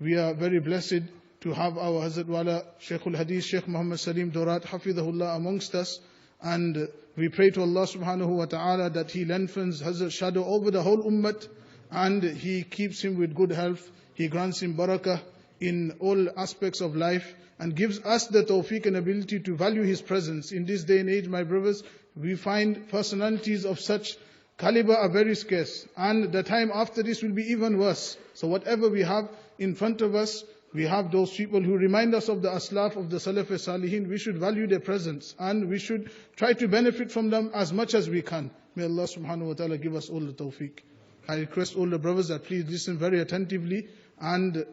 we are very blessed to have our Hazrat Wala Shaykhul Hadith Shaykh Muhammad Salim Dorat Hafidhahullah amongst us, and we pray to Allah subhanahu wa ta'ala that He lengthens Hazrat's shadow over the whole ummah, and He keeps him with good health, He grants him barakah in all aspects of life, and gives us the tawfiq and ability to value his presence. In this day and age, my brothers, we find personalities of such caliber are very scarce, and the time after this will be even worse. So whatever we have in front of us, we have those people who remind us of the aslaf of the Salaf Salihin. We should value their presence, and we should try to benefit from them as much as we can. May Allah subhanahu wa ta'ala give us all the tawfiq. I request all the brothers that please listen very attentively and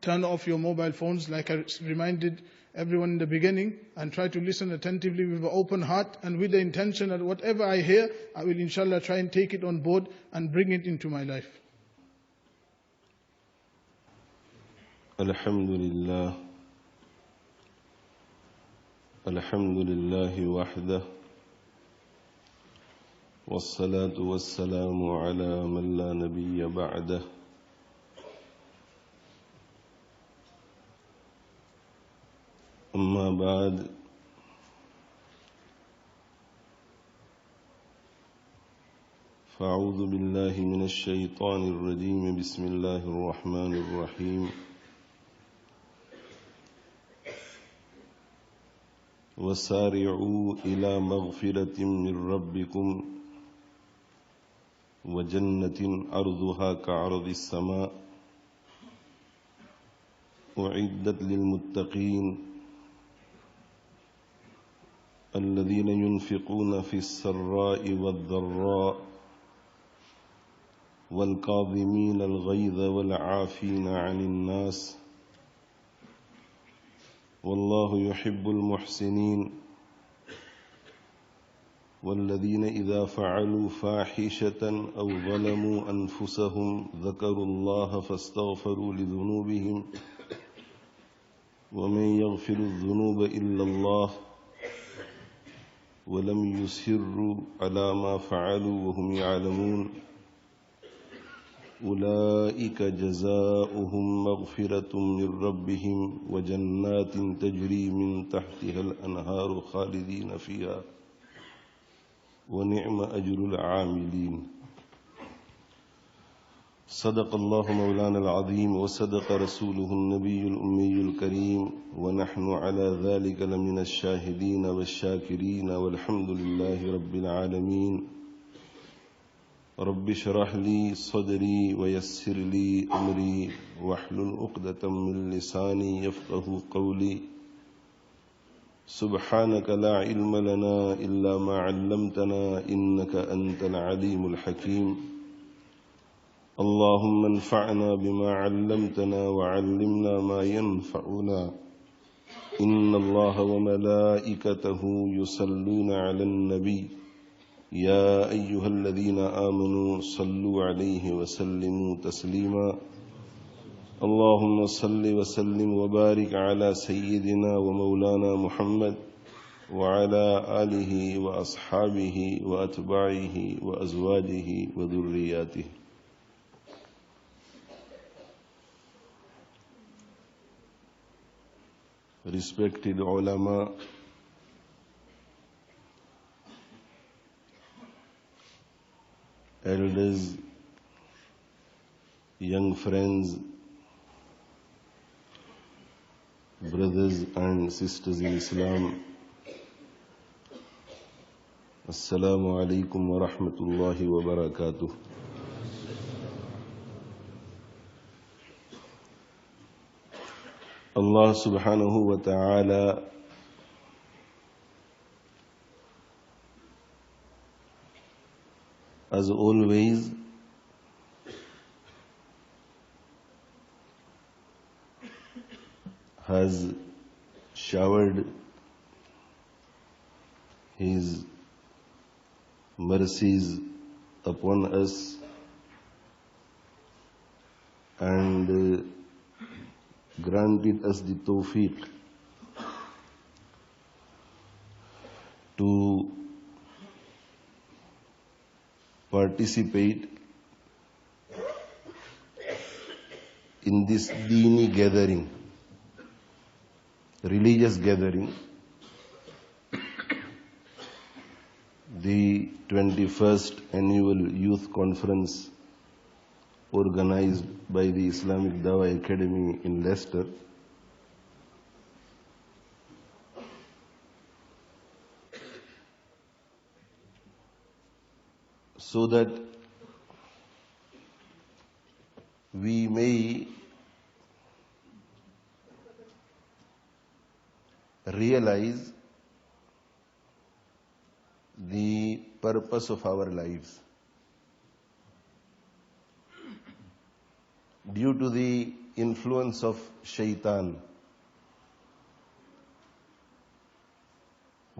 turn off your mobile phones like I reminded everyone in the beginning, and try to listen attentively with an open heart and with the intention that whatever I hear, I will inshallah try and take it on board and bring it into my life. Alhamdulillah wahdah, wassalatu wassalamu ala man la nabiyya ba'dah. أما بعد فأعوذ بالله من الشيطان الرجيم بسم الله الرحمن الرحيم وسارعوا إلى مغفرة من ربكم وجنة أرضها كعرض السماء أعدت للمتقين الذين ينفقون في السراء والضراء والكاظمين الغيظ والعافين عن الناس والله يحب المحسنين والذين إذا فعلوا فاحشة أو ظلموا أنفسهم ذكروا الله فاستغفروا لذنوبهم ومن يغفر الذنوب إلا الله ولم يصروا على ما فعلوا وهم يعلمون أولئك جزاؤهم مغفرة من ربهم وجنات تجري من تحتها الأنهار خالدين فيها ونعم أجر العاملين. صدق الله مولانا العظيم وصدق رسوله النبي الأمي الكريم ونحن على ذلك لمن الشاهدين والشاكرين والحمد لله رب العالمين. رب اشرح لي صدري ويسر لي أمري واحلل عقدة من لساني يفقه قولي. سبحانك لا علم لنا إلا ما علمتنا إنك أنت العليم الحكيم. اللهم انفعنا بما علمتنا وعلمنا ما ينفعنا. إن الله وملائكته يصلون على النبي يا أيها الذين آمنوا صلوا عليه وسلموا تسليما. اللهم صل وسلم وبارك على سيدنا ومولانا محمد وعلى آله وأصحابه وأتباعه وأزواجه وذرياته. Respected ulama, elders, young friends, brothers and sisters in Islam, Assalamu alaikum wa rahmatullahi wa barakatuh. Allah subhanahu wa ta'ala as always has showered His mercies upon us and granted us the tawfiq to participate in this Deeni gathering, religious gathering, the 21st Annual Youth Conference organized by the Islamic Dawah Academy in Leicester. So that we may realize the purpose of our lives. Due to the influence of shaitan,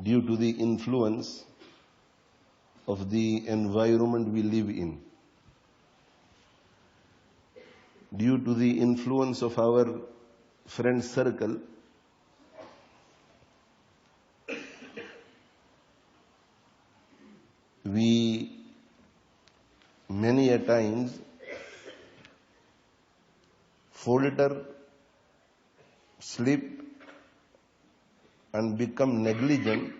due to the influence of the environment we live in, due to the influence of our friend circle, we many a times falter, slip, and become negligent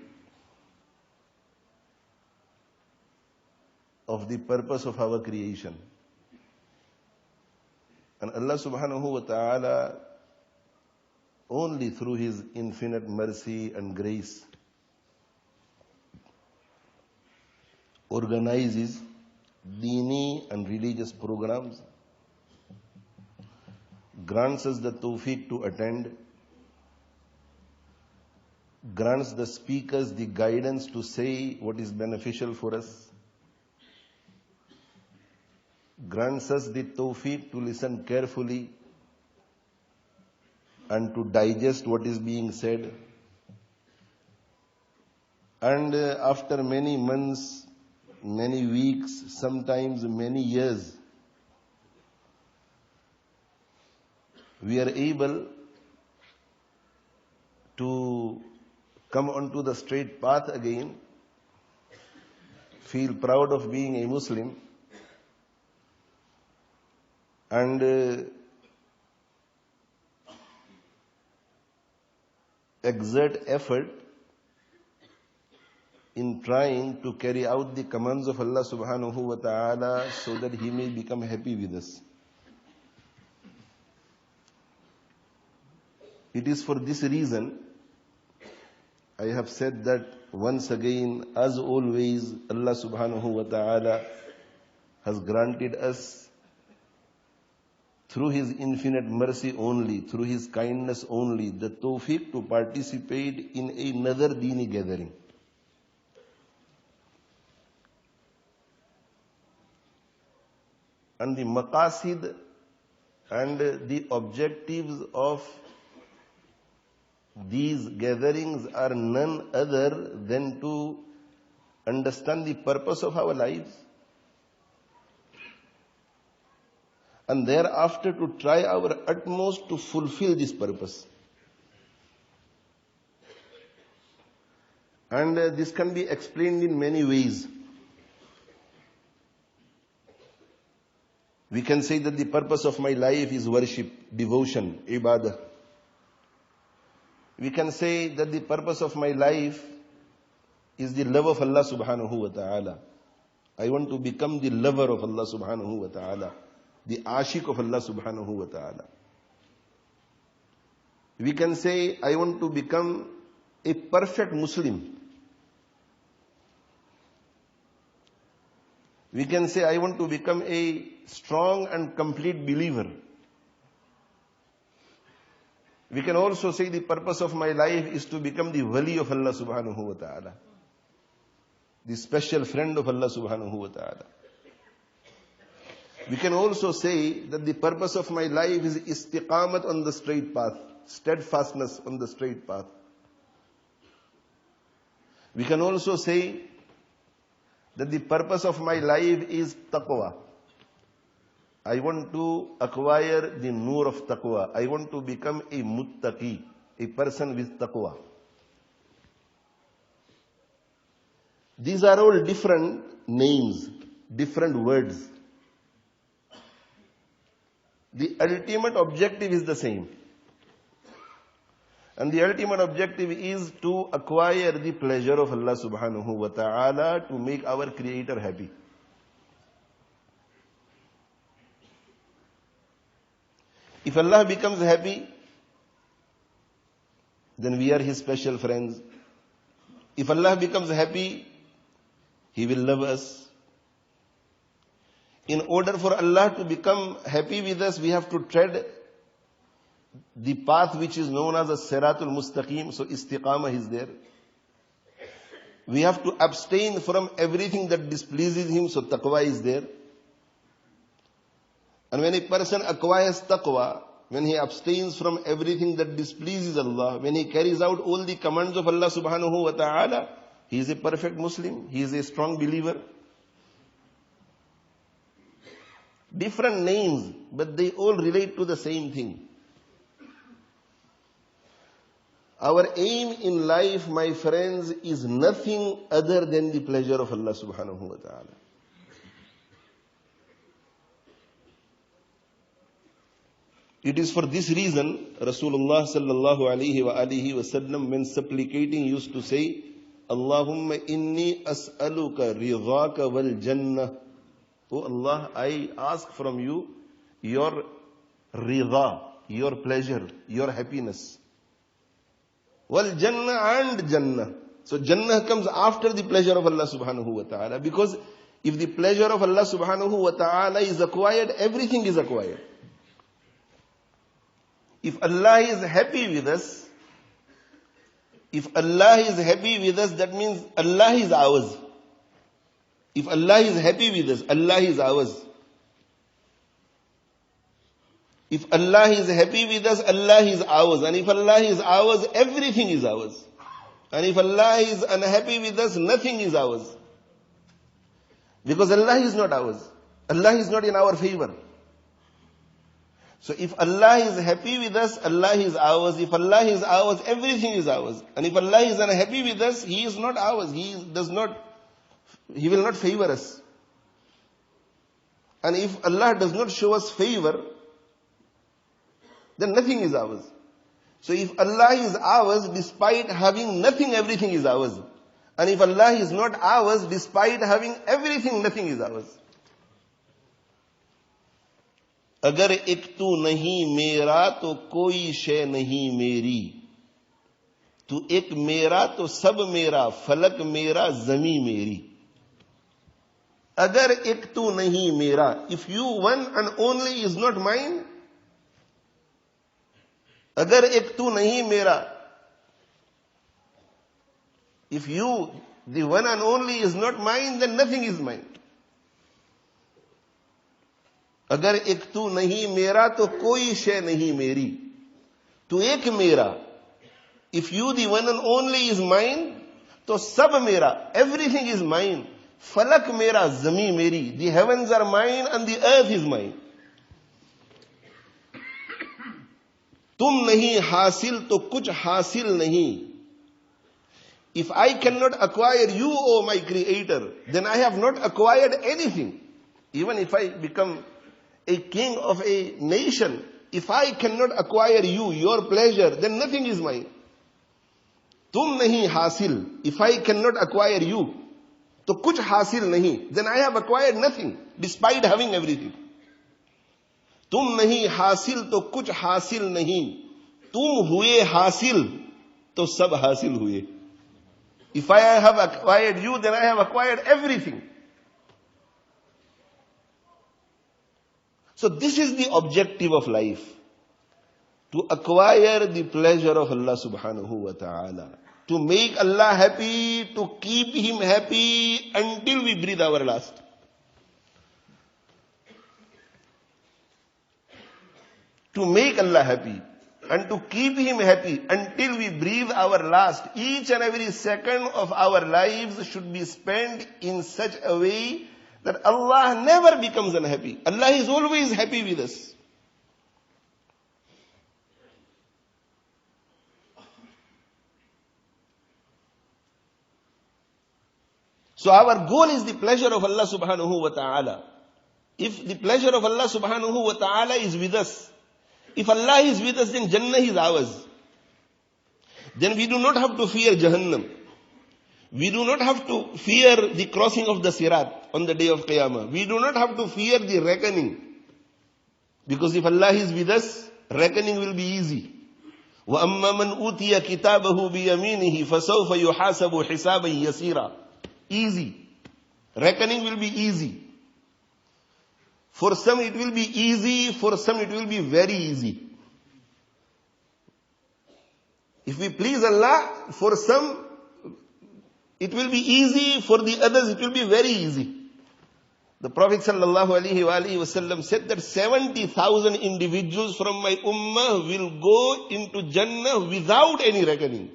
of the purpose of our creation. And Allah subhanahu wa ta'ala, only through His infinite mercy and grace, organizes Deeni and religious programs, grants us the tawfiq to attend, grants the speakers the guidance to say what is beneficial for us, grants us the tawfiq to listen carefully and to digest what is being said. And after many months, many weeks, sometimes many years, we are able to come onto the straight path again, feel proud of being a Muslim, and exert effort in trying to carry out the commands of Allah subhanahu wa ta'ala so that He may become happy with us. It is for this reason I have said that once again, as always, Allah subhanahu wa ta'ala has granted us through His infinite mercy only, through His kindness only, the tawfiq to participate in another Deeni gathering. And the maqasid and the objectives of these gatherings are none other than to understand the purpose of our lives, and thereafter to try our utmost to fulfill this purpose. And this can be explained in many ways. We can say that the purpose of my life is worship, devotion, ibadah. We can say that the purpose of my life is the love of Allah subhanahu wa ta'ala. I want to become the lover of Allah subhanahu wa ta'ala, the ashik of Allah subhanahu wa ta'ala. We can say, I want to become a perfect Muslim. We can say, I want to become a strong and complete believer. We can also say the purpose of my life is to become the wali of Allah subhanahu wa ta'ala, the special friend of Allah subhanahu wa ta'ala. We can also say that the purpose of my life is istiqamat on the straight path, steadfastness on the straight path. We can also say that the purpose of my life is taqwa. I want to acquire the nur of taqwa. I want to become a muttaqi, a person with taqwa. These are all different names, different words. the ultimate objective is the same. And the ultimate objective is to acquire the pleasure of Allah subhanahu wa ta'ala, to make our Creator happy. If Allah becomes happy, then we are His special friends. If Allah becomes happy, He will love us. In order for Allah to become happy with us, we have to tread the path which is known as a Siratul Mustaqim, so istiqamah is there. We have to abstain from everything that displeases Him, so taqwa is there. And when a person acquires taqwa, when he abstains from everything that displeases Allah, when he carries out all the commands of Allah subhanahu wa ta'ala, he is a perfect Muslim, he is a strong believer. Different names, but they all relate to the same thing. Our aim in life, my friends, is nothing other than the pleasure of Allah subhanahu wa ta'ala. It is for this reason, Rasulullah sallallahu alayhi wa alihi wa sallam, when supplicating, used to say, Allahumma inni as'aluka ridhaka wal jannah. Oh Allah, I ask from you your ridha, your pleasure, your happiness. Wal Jannah and Jannah. So Jannah comes after the pleasure of Allah subhanahu wa ta'ala. Because if the pleasure of Allah subhanahu wa ta'ala is acquired, everything is acquired. If Allah is happy with us, that means Allah is ours. If Allah is happy with us, Allah is ours. If Allah is happy with us, Allah is ours. And if Allah is ours, everything is ours. And if Allah is unhappy with us, nothing is ours. Because Allah is not ours. Allah is not in our favor. So if Allah is happy with us, Allah is ours. If Allah is ours, everything is ours. And if Allah is unhappy with us, He is not ours. He will not favor us. And if Allah does not show us favor, then nothing is ours. So if Allah is ours, despite having nothing, everything is ours. And if Allah is not ours, despite having everything, nothing is ours. अगर एक तू नहीं मेरा तो कोई शय नहीं मेरी. तू एक मेरा तो सब मेरा, फलक मेरा, जमी मेरी. अगर एक तू नहीं मेरा, if you one and only is not mine, अगर एक तू नहीं मेरा, if you, the one and only, is not mine, then nothing is mine. अगर एक तू नहीं मेरा तो कोई शय नहीं मेरी. तू एक मेरा, if you the one and only is mine, तो सब मेरा, everything is mine. फलक मेरा, जमी मेरी. The heavens are mine and the earth is mine. तुम नहीं हासिल तो कुछ हासिल नहीं. If I cannot acquire you, O my Creator, then I have not acquired anything. Even if I become a king of a nation, if I cannot acquire you, your pleasure, then nothing is mine. तुम नहीं हासिल, if I cannot acquire you, तो कुछ हासिल नहीं, then I have acquired nothing, despite having everything. तुम नहीं हासिल तो कुछ हासिल नहीं. तुम हुए हासिल तो सब हासिल हुए. If I have acquired you, then I have acquired everything. So this is the objective of life. To acquire the pleasure of Allah subhanahu wa ta'ala. To make Allah happy, to keep Him happy until we breathe our last. To make Allah happy and to keep Him happy until we breathe our last. Each and every second of our lives should be spent in such a way that Allah never becomes unhappy. Allah is always happy with us. So our goal is the pleasure of Allah subhanahu wa ta'ala. If the pleasure of Allah subhanahu wa ta'ala is with us, if Allah is with us, then Jannah is ours. Then we do not have to fear Jahannam. We do not have to fear the crossing of the Sirat on the day of Qiyamah. We do not have to fear the reckoning. Because if Allah is with us, reckoning will be easy. وَأَمَّا مَنْ أُوتِيَ كِتَابَهُ بِيَمِينِهِ فَسَوْفَ يُحَاسَبُ حِسَابًا يَسِيرًا. Easy. Reckoning will be easy. For some it will be easy, for some it will be very easy. If we please Allah, for some it will be easy, for the others it will be very easy. The Prophet ﷺ said that 70,000 individuals from my ummah will go into Jannah without any reckoning.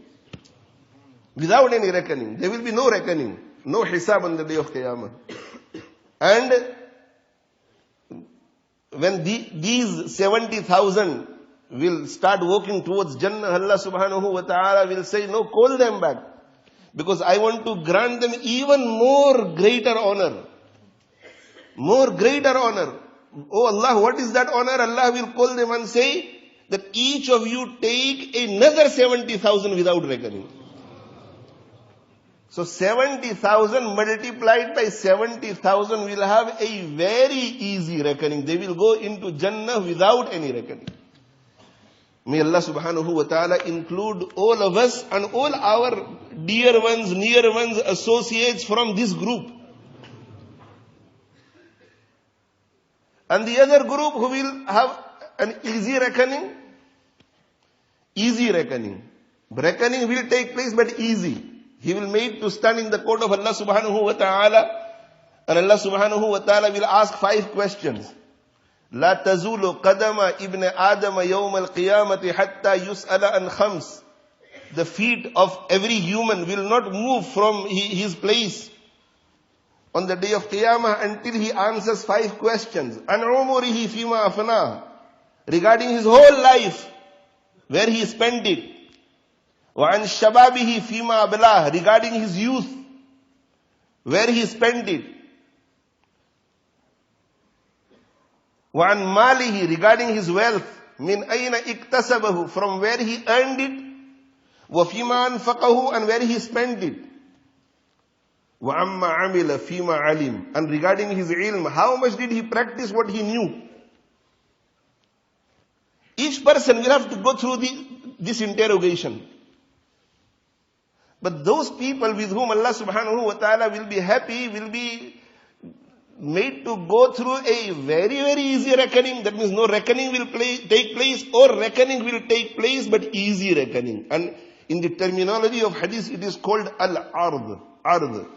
Without any reckoning. There will be no reckoning, no hisab on the day of Qiyamah. And when these 70,000 will start walking towards Jannah, Allah subhanahu wa ta'ala will say, no, call them back. Because I want to grant them even more greater honor. More greater honor. Oh Allah, what is that honor? Allah will call them and say that each of you take another 70,000 without reckoning. So 70,000 multiplied by 70,000 will have a very easy reckoning. They will go into Jannah without any reckoning. May Allah subhanahu wa ta'ala include all of us and all our dear ones, near ones, associates from this group. And the other group who will have an easy reckoning. Easy reckoning. Reckoning will take place but easy. He will made to stand in the court of Allah subhanahu wa ta'ala. And Allah subhanahu wa ta'ala will ask 5 questions. لا تزول قدم ابن آدم يوم القيامة حتى يسأل عن خمس. The feet of every human will not move from his place on the day of Qiyamah until he answers 5 questions. An umurihi fima afna. Regarding his whole life, where he spent it. Wa an shababihi fima ablah. Regarding his youth, where he spent it. Wa an malihi. Regarding his wealth. Min ayna iktasabahu. From where he earned it. Wa fima anfaqahu. And where he spent it. وَعَمَّا عَمِلَ فِيمَا عَلِمْ. And regarding his ilm, how much did he practice what he knew? Each person will have to go through this interrogation. But those people with whom Allah subhanahu wa ta'ala will be happy, will be made to go through a very, very easy reckoning. That means no reckoning will take place, or reckoning will take place, but easy reckoning. And in the terminology of hadith, it is called al-ard. Ard.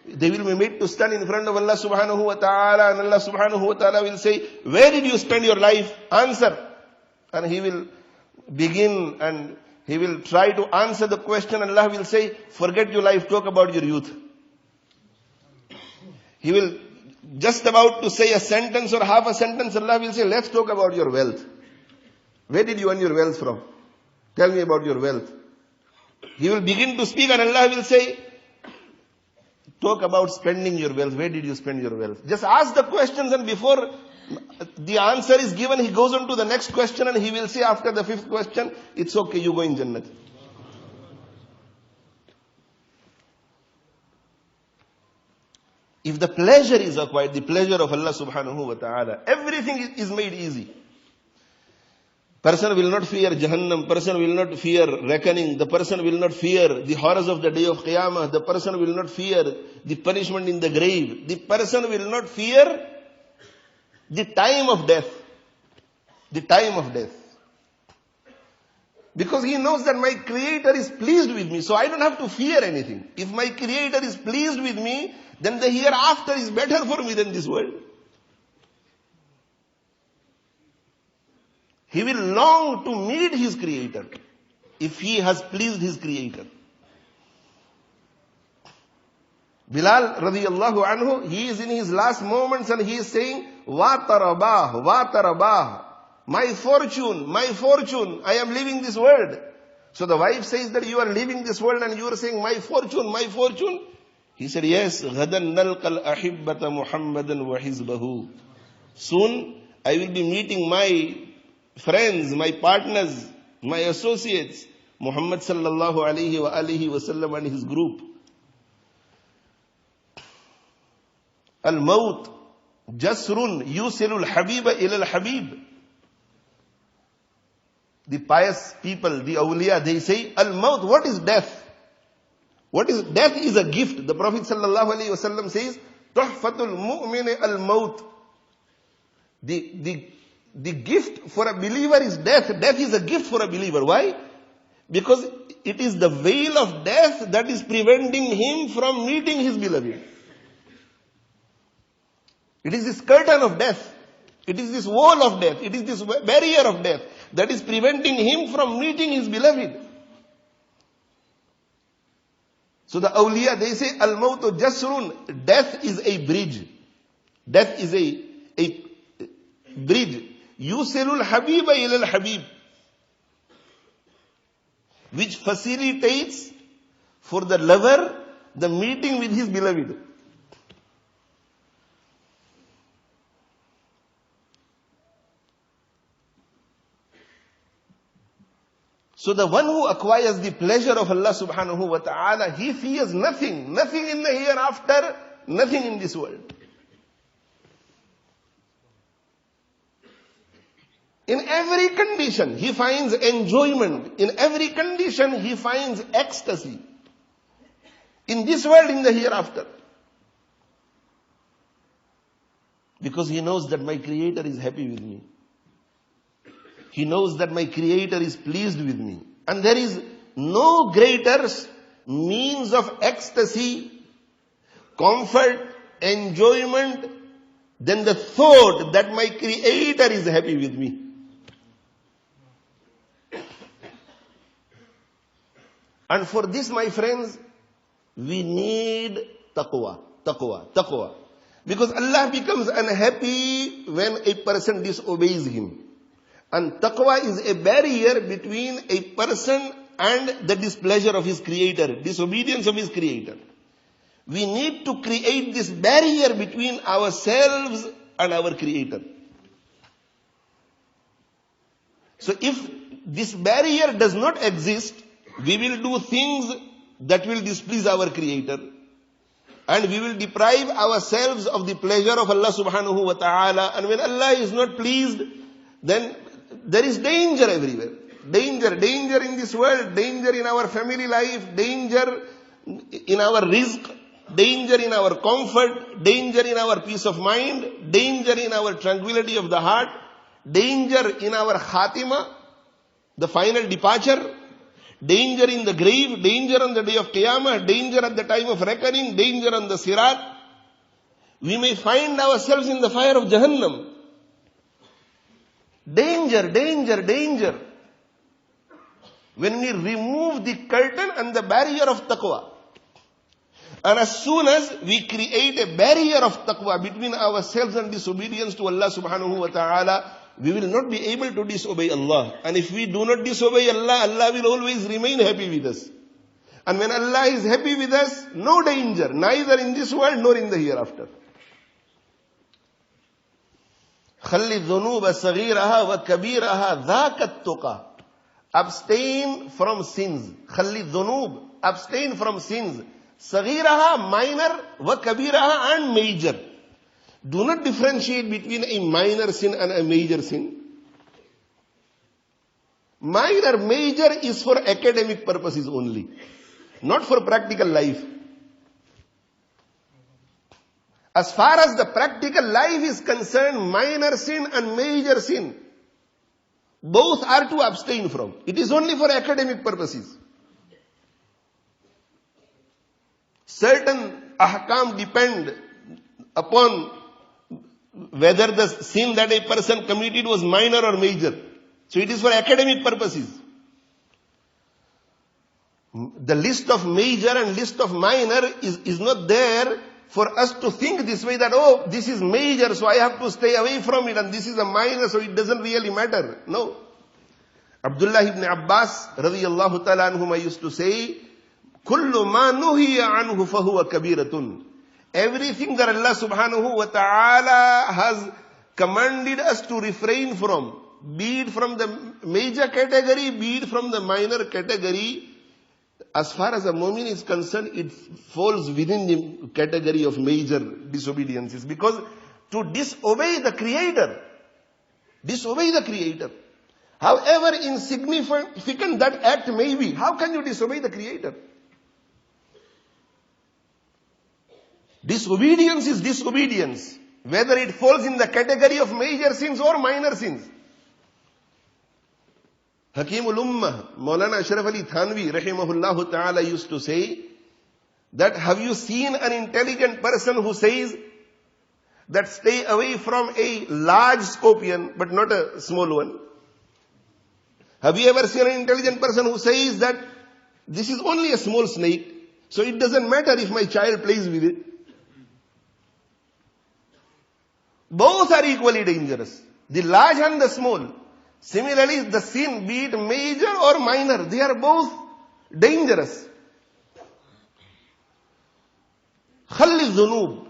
They will be made to stand in front of Allah subhanahu wa ta'ala, and Allah subhanahu wa ta'ala will say, where did you spend your life? Answer. And he will begin and he will try to answer the question. Allah will say, forget your life, talk about your youth. He will just about to say a sentence or half a sentence, Allah will say, let's talk about your wealth. Where did you earn your wealth from? Tell me about your wealth. He will begin to speak and Allah will say, talk about spending your wealth. Where did you spend your wealth? Just ask the questions, and before the answer is given, he goes on to the next question, and he will say after the 5th question, it's okay, you go in Jannat. If the pleasure is acquired, the pleasure of Allah subhanahu wa ta'ala, everything is made easy. Person will not fear Jahannam. Person will not fear reckoning. The person will not fear the horrors of the day of Qiyamah. The person will not fear the punishment in the grave. The person will not fear the time of death. The time of death. Because he knows that my Creator is pleased with me, so I don't have to fear anything. If my Creator is pleased with me, then the hereafter is better for me than this world. He will long to meet his Creator if he has pleased his Creator. Bilal radiyallahu anhu, he is in his last moments and he is saying, wa tarabah, my fortune, I am leaving this world. So the wife says that you are leaving this world and you are saying, my fortune. He said, yes, غَدًا نَلْقَ الْأَحِبَّةَ مُحَمَّدًا وَحِزْبَهُ. Soon I will be meeting my friends, my partners, my associates, Muhammad sallallahu alayhi wa alihi wasallam and his group. Al-Maut Jasrun yusilul Habiba ilal Habib. The pious people, the awliya, they say, Al-Maut, what is death? What is death? Is a gift. The Prophet sallallahu alaihi wasallam says, Tuhfatul mu'mini al-maut. The gift for a believer is death. Death is a gift for a believer. Why? Because it is the veil of death that is preventing him from meeting his beloved. It is this curtain of death. It is this wall of death. It is this barrier of death that is preventing him from meeting his beloved. So the awliya, they say, Al-Mautu Jasrun. Death is a bridge. Death is a bridge. Yusilul Habiba ilal Habib. Which facilitates for the lover the meeting with his beloved. So the one who acquires the pleasure of Allah subhanahu wa ta'ala, he fears nothing. Nothing in the hereafter, nothing in this world. In every condition, he finds enjoyment. In every condition, he finds ecstasy. In this world, in the hereafter. Because he knows that my Creator is happy with me. He knows that my Creator is pleased with me. And there is no greater means of ecstasy, comfort, enjoyment than the thought that my Creator is happy with me. And for this, my friends, we need taqwa. Taqwa. Because Allah becomes unhappy when a person disobeys Him. And taqwa is a barrier between a person and the displeasure of his Creator, disobedience of his Creator. We need to create this barrier between ourselves and our Creator. So if this barrier does not exist, we will do things that will displease our Creator. And we will deprive ourselves of the pleasure of Allah subhanahu wa ta'ala. And when Allah is not pleased, then there is danger everywhere. Danger in this world, danger in our family life, danger in our rizq, danger in our comfort, danger in our peace of mind, danger in our tranquility of the heart, danger in our khatima, the final departure, danger in the grave, danger on the day of Qiyamah, danger at the time of reckoning, danger on the Sirat. We may find ourselves in the fire of Jahannam. Danger. When we remove the curtain and the barrier of taqwa. And as soon as we create a barrier of taqwa between ourselves and disobedience to Allah subhanahu wa ta'ala, we will not be able to disobey Allah. And if we do not disobey Allah, Allah will always remain happy with us. And when Allah is happy with us, no danger, neither in this world nor in the hereafter. خَلِّ الذُّنُوبَ صَغِيرَهَا وَكَبِيرَهَا ذَاكَ التُّقَى. Abstain from sins. خَلِّ الذُّنُوبَ. Abstain from sins. صَغِيرَهَا, minor, وَكَبِيرَهَا, and major. Do not differentiate between a minor sin and a major sin. Minor, major is for academic purposes only. Not for practical life. As far as the practical life is concerned, minor sin and major sin, both are to abstain from. It is only for academic purposes. Certain ahkam depend upon whether the sin that a person committed was minor or major. So it is for academic purposes. The list of major and list of minor is not there for us to think this way that, oh, this is major, so I have to stay away from it, and this is a minor, so it doesn't really matter. No. Abdullah ibn Abbas, radiyallahu ta'ala anhum, used to say, Kullu ma nuhiya anhu fahuwa kabiratun. Everything that Allah subhanahu wa ta'ala has commanded us to refrain from, be it from the major category, be it from the minor category. As far as a mu'min is concerned, it falls within the category of major disobediences. Because to disobey the Creator, however insignificant that act may be, how can you disobey the Creator? Disobedience is disobedience, whether it falls in the category of major sins or minor sins. Hakimul Ummah, Maulana Ashraf Ali Thanvi, rahimahullah ta'ala, used to say that, have you seen an intelligent person who says that stay away from a large scorpion, but not a small one? Have you ever seen an intelligent person who says that this is only a small snake, so it doesn't matter if my child plays with it? Both are equally dangerous, the large and the small. Similarly, the sin, be it major or minor, they are both dangerous. Khalli dhunub.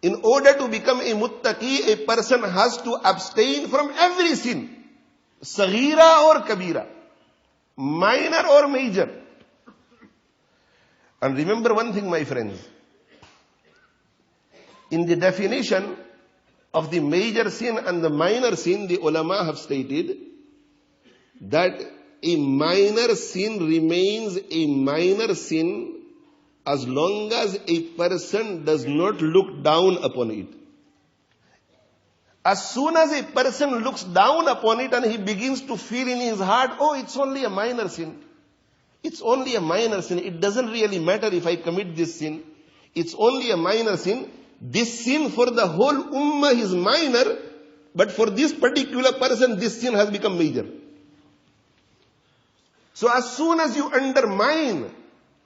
In order to become a muttaqi, a person has to abstain from every sin, saghira or kabira, minor or major. And remember one thing, my friends, in the definition of the major sin and the minor sin, the ulama have stated that a minor sin remains a minor sin as long as a person does not look down upon it. As soon as a person looks down upon it and he begins to feel in his heart, oh, it's only a minor sin. It's only a minor sin. It doesn't really matter if I commit this sin. It's only a minor sin. This sin for the whole ummah is minor, but for this particular person, this sin has become major. So as soon as you undermine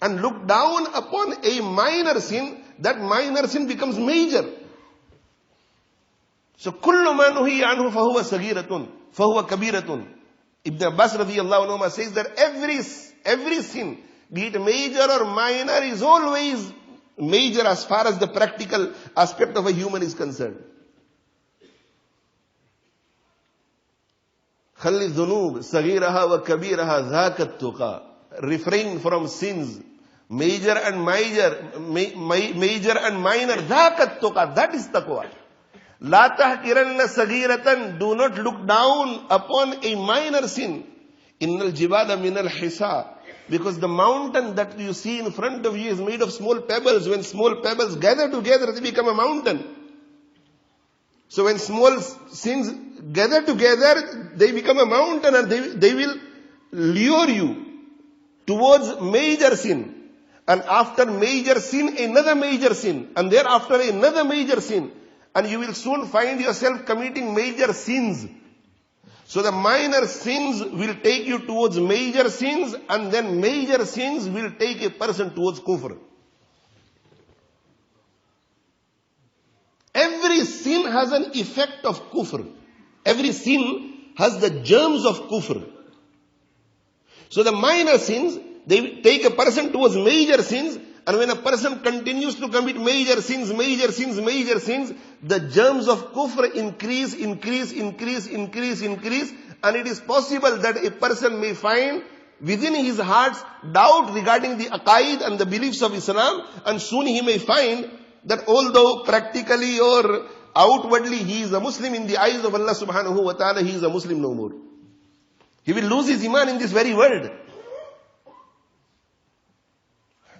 and look down upon a minor sin, that minor sin becomes major. So kullu ma nuhiya anhu fahuwa saghiratun, fahuwa kabiratun. Ibn Abbas radiyallahu anhu says that every sin, be it major or minor, is always major as far as the practical aspect of a human is concerned. Khalli dhunub, saghiraha wa kabiraha, dhakat tuqa. Refrain from sins, major and minor, dhakat tuqa. That is taqwa. La tahkiranna saghiratan, do not look down upon a minor sin. Innal jibala minal hisa. Because the mountain that you see in front of you is made of small pebbles. When small pebbles gather together, they become a mountain. So when small sins gather together, they become a mountain, and they will lure you towards major sin. And after major sin, another major sin. And thereafter another major sin. And you will soon find yourself committing major sins. So the minor sins will take you towards major sins, and then major sins will take a person towards kufr. Every sin has an effect of kufr. Every sin has the germs of kufr. So the minor sins, they take a person towards major sins, and when a person continues to commit major sins, the germs of kufr increase, and it is possible that a person may find within his heart doubt regarding the aqaid and the beliefs of Islam, and soon he may find that although practically or outwardly he is a Muslim, in the eyes of Allah subhanahu wa ta'ala he is a Muslim no more. He will lose his iman in this very world.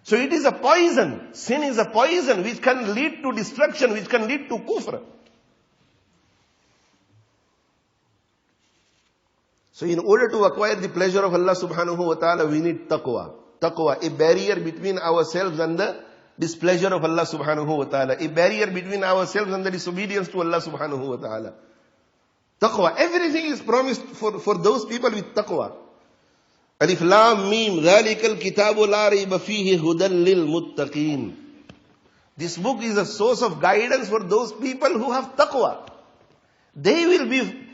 So it is a poison. Sin is a poison which can lead to destruction, which can lead to kufr. So in order to acquire the pleasure of Allah subhanahu wa ta'ala, we need taqwa. Taqwa, a barrier between ourselves and the displeasure of Allah subhanahu wa ta'ala. A barrier between ourselves and the disobedience to Allah subhanahu wa ta'ala. Taqwa. Everything is promised for those people with taqwa. Alif Lam Mim, Dhalikal Kitabu La Rayba Fihi Hudan Lil Muttaqeen. This book is a source of guidance for those people who have taqwa. They will be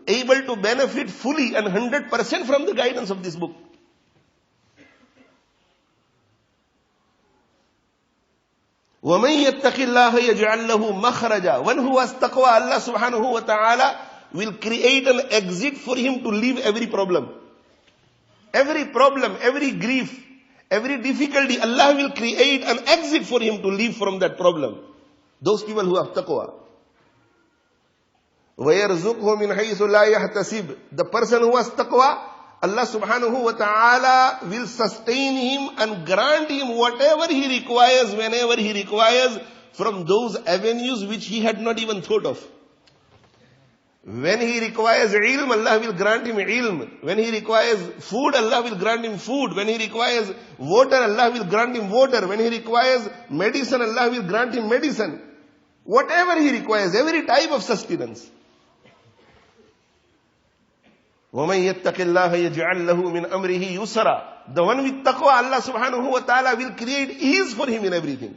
able to benefit fully and 100% from the guidance of this book. وَمَن يَتَّقِ اللَّهَ يَجْعَلْ لَهُ مَخْرَجًا. One who has taqwa, Allah subhanahu wa ta'ala will create an exit for him to leave every problem. Every problem, every grief, every difficulty, Allah will create an exit for him to leave from that problem. Those people who have taqwa. وَيَرْزُقْهُ مِنْ حَيْثُ لَا يَحْتَسِبُ. The person who has taqwa, Allah subhanahu wa ta'ala will sustain him and grant him whatever he requires, whenever he requires, from those avenues which he had not even thought of. When he requires ilm, Allah will grant him ilm. When he requires food, Allah will grant him food. When he requires water, Allah will grant him water. When he requires medicine, Allah will grant him medicine. Whatever he requires, every type of sustenance. وَمَن يَتَّقِ اللَّهَ يَجْعَلْ لَهُ مِنْ أَمْرِهِ يُسْرًا. The one with taqwa, Allah subhanahu wa ta'ala will create ease for him in everything.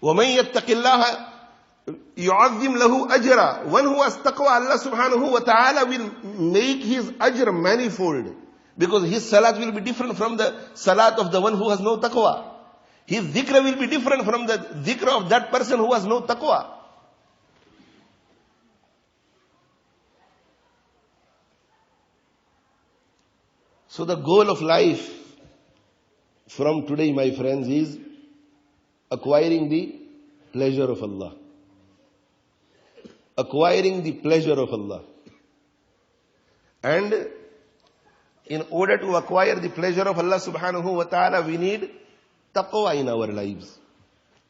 وَمَن يَتَّقِ اللَّهَ يُعَظِّمْ لَهُ أَجْرًا. One who has taqwa, Allah subhanahu wa ta'ala will make his ajr manifold. Because his salat will be different from the salat of the one who has no taqwa. His dhikr will be different from the dhikr of that person who has no taqwa. So the goal of life from today, my friends, is acquiring the pleasure of Allah. Acquiring the pleasure of Allah. And in order to acquire the pleasure of Allah subhanahu wa ta'ala, we need taqwa in our lives.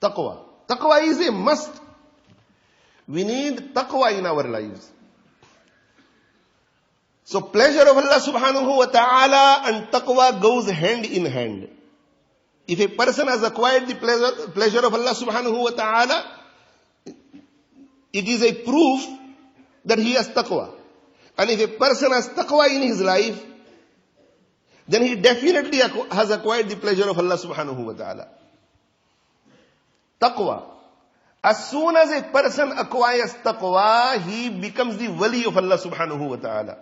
Taqwa. Taqwa is a must. We need taqwa in our lives. So pleasure of Allah subhanahu wa ta'ala and taqwa goes hand in hand. If a person has acquired the pleasure of Allah subhanahu wa ta'ala, it is a proof that he has taqwa. And if a person has taqwa in his life, then he definitely has acquired the pleasure of Allah subhanahu wa ta'ala. Taqwa. As soon as a person acquires taqwa, he becomes the wali of Allah subhanahu wa ta'ala.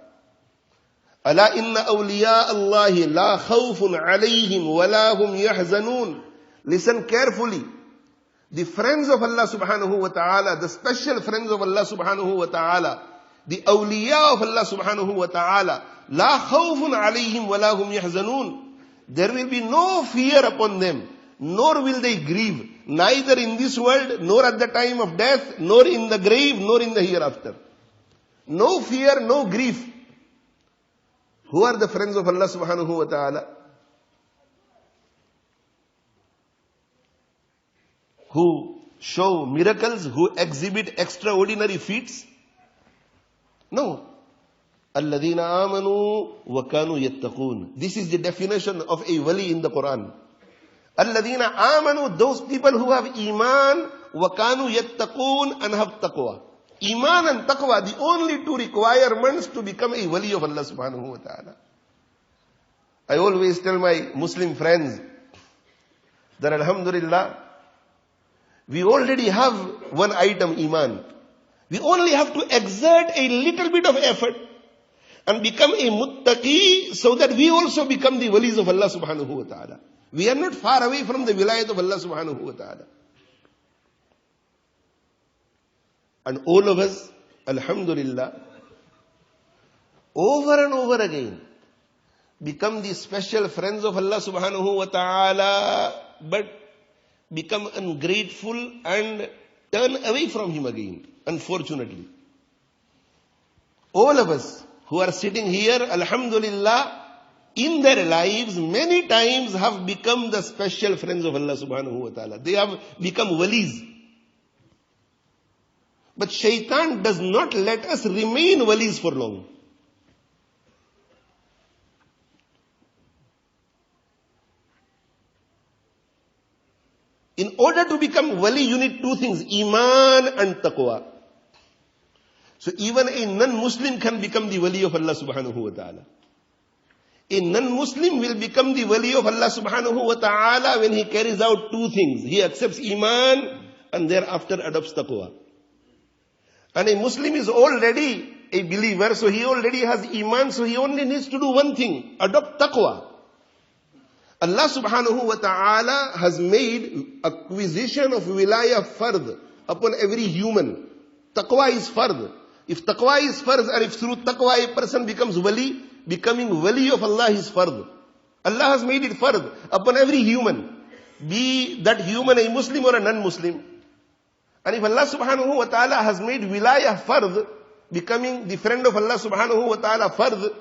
أَلَا إِنَّ أَوْلِيَاءَ اللَّهِ لَا خَوْفٌ عَلَيْهِمْ وَلَا هُمْ يَحْزَنُونَ. Listen carefully. The friends of Allah subhanahu wa ta'ala, the special friends of Allah subhanahu wa ta'ala, the awliya of Allah subhanahu wa ta'ala, لَا خَوْفٌ عَلَيْهِمْ وَلَا هُمْ يَحْزَنُونَ. There will be no fear upon them, nor will they grieve, neither in this world, nor at the time of death, nor in the grave, nor in the hereafter. No fear, no grief. Who are the friends of Allah subhanahu wa ta'ala? Who show miracles, who exhibit extraordinary feats? No. الَّذِينَ آمَنُوا وَكَانُوا يَتَّقُونَ. This is the definition of a wali in the Quran. الَّذِينَ آمَنُوا, those people who have iman, وَكَانُوا يَتَّقُونَ, and have taqwa. Iman and taqwa, the only two requirements to become a wali of Allah subhanahu wa ta'ala. I always tell my Muslim friends that alhamdulillah, we already have one item, iman. We only have to exert a little bit of effort and become a muttaqi so that we also become the walis of Allah subhanahu wa ta'ala. We are not far away from the wilayat of Allah subhanahu wa ta'ala. And all of us, alhamdulillah, over and over again, become the special friends of Allah subhanahu wa ta'ala, but become ungrateful and turn away from Him again, unfortunately. All of us who are sitting here, alhamdulillah, in their lives, many times have become the special friends of Allah subhanahu wa ta'ala. They have become walis. But shaitan does not let us remain walis for long. In order to become wali, you need two things, iman and taqwa. So even a non-Muslim can become the wali of Allah subhanahu wa ta'ala. A non-Muslim will become the wali of Allah subhanahu wa ta'ala when he carries out two things. He accepts iman and thereafter adopts taqwa. And a Muslim is already a believer, so he already has iman, so he only needs to do one thing, adopt taqwa. Allah subhanahu wa ta'ala has made acquisition of wilayah fard upon every human. Taqwa is fard. If taqwa is fard, and if through taqwa a person becomes wali, becoming wali of Allah is fard. Allah has made it fard upon every human, be that human a Muslim or a non-Muslim. And if Allah subhanahu wa ta'ala has made wilayah fard, becoming the friend of Allah subhanahu wa ta'ala fard,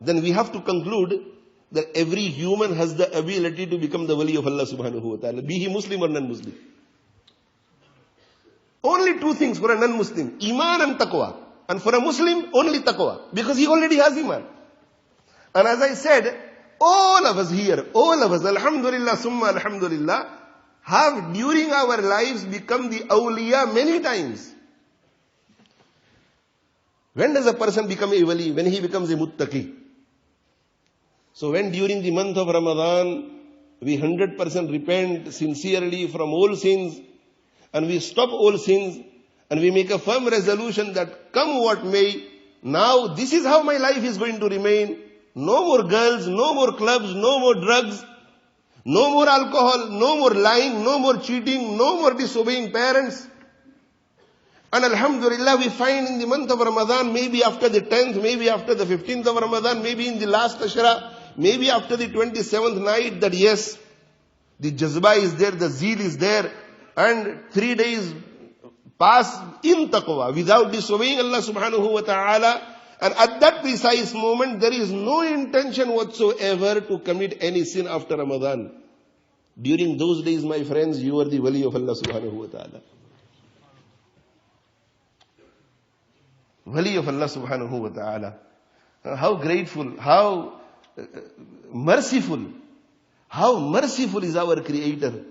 then we have to conclude that every human has the ability to become the wali of Allah subhanahu wa ta'ala, be he Muslim or non-Muslim. Only two things for a non-Muslim, iman and taqwa. And for a Muslim, only taqwa, because he already has iman. And as I said, all of us here, all of us, alhamdulillah, summa alhamdulillah, have during our lives become the awliya many times. When does a person become a wali? When he becomes a muttaqi. So when during the month of Ramadan, we 100% repent sincerely from all sins, and we stop all sins, and we make a firm resolution that come what may, now this is how my life is going to remain. No more girls, no more clubs, no more drugs, no more alcohol, no more lying, no more cheating, no more disobeying parents. And alhamdulillah, we find in the month of Ramadan, maybe after the 10th, maybe after the 15th of Ramadan, maybe in the last Ashra, maybe after the 27th night, that yes, the jazba is there, the zeal is there, and 3 days pass in taqwa, without disobeying Allah subhanahu wa ta'ala. And at that precise moment, there is no intention whatsoever to commit any sin after Ramadan. During those days, my friends, you are the wali of Allah subhanahu wa ta'ala. Wali of Allah subhanahu wa ta'ala. How grateful, how merciful is our Creator.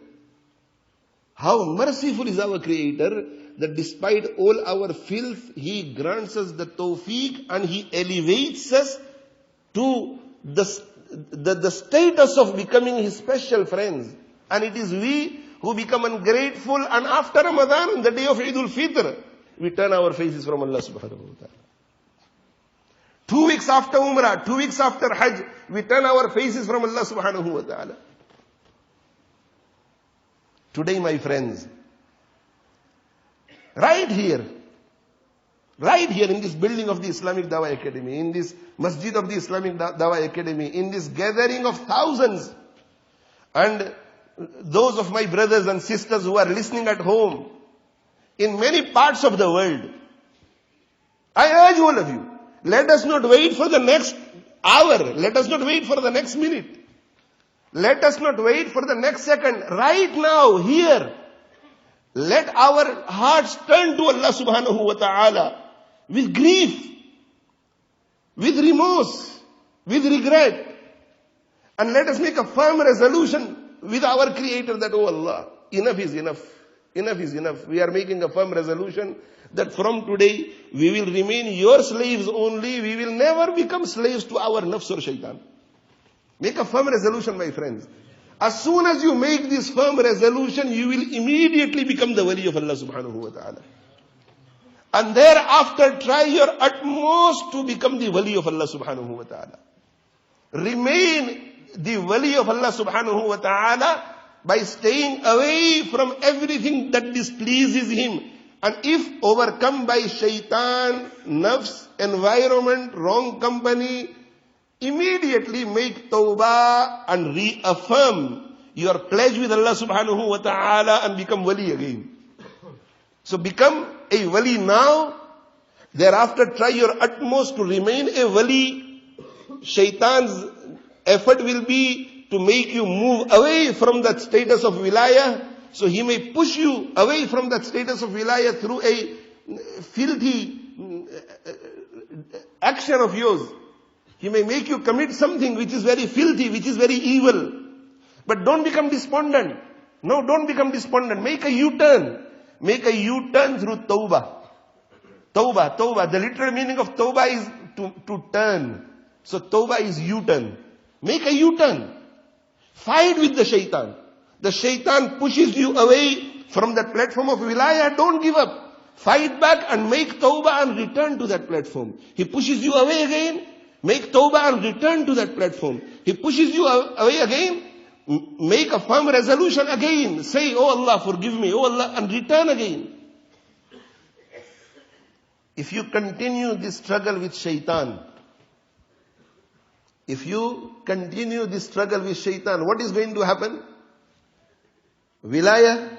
How merciful is our Creator, that despite all our filth, He grants us the tawfiq and He elevates us to the status of becoming His special friends. And it is we who become ungrateful, and after Ramadan, on the day of Eid al-Fitr, we turn our faces from Allah subhanahu wa ta'ala. 2 weeks after Umrah, 2 weeks after Hajj, we turn our faces from Allah subhanahu wa ta'ala. Today, my friends, right here in this building of the Islamic Dawah Academy, in this masjid of the Islamic Dawah Academy, in this gathering of thousands, and those of my brothers and sisters who are listening at home, in many parts of the world, I urge all of you, let us not wait for the next hour, let us not wait for the next minute, let us not wait for the next second. Right now, here, let our hearts turn to Allah subhanahu wa ta'ala with grief, with remorse, with regret. And let us make a firm resolution with our Creator that, oh Allah, enough is enough. Enough is enough. We are making a firm resolution that from today we will remain your slaves only. We will never become slaves to our nafs or shaitan. Make a firm resolution, my friends. As soon as you make this firm resolution, you will immediately become the wali of Allah subhanahu wa ta'ala. And thereafter, try your utmost to become the wali of Allah subhanahu wa ta'ala. Remain the wali of Allah subhanahu wa ta'ala by staying away from everything that displeases Him. And if overcome by shaitan, nafs, environment, wrong company, immediately make tawbah and reaffirm your pledge with Allah subhanahu wa ta'ala and become wali again. So become a wali now. Thereafter try your utmost to remain a wali. Shaitan's effort will be to make you move away from that status of wilayah. So he may push you away from that status of wilayah through a filthy action of yours. He may make you commit something which is very filthy, which is very evil. But don't become despondent. No, don't become despondent. Make a U-turn. Make a U-turn through tawbah. Tawbah. The literal meaning of tawbah is to turn. So tawbah is U-turn. Make a U-turn. Fight with the shaitan. The shaitan pushes you away from that platform of wilayah. Don't give up. Fight back and make tawbah and return to that platform. He pushes you away again. Make tawbah and return to that platform. He pushes you away again. Make a firm resolution again. Say, oh Allah, forgive me, oh Allah, and return again. If you continue this struggle with shaitan, what is going to happen? Wilayah,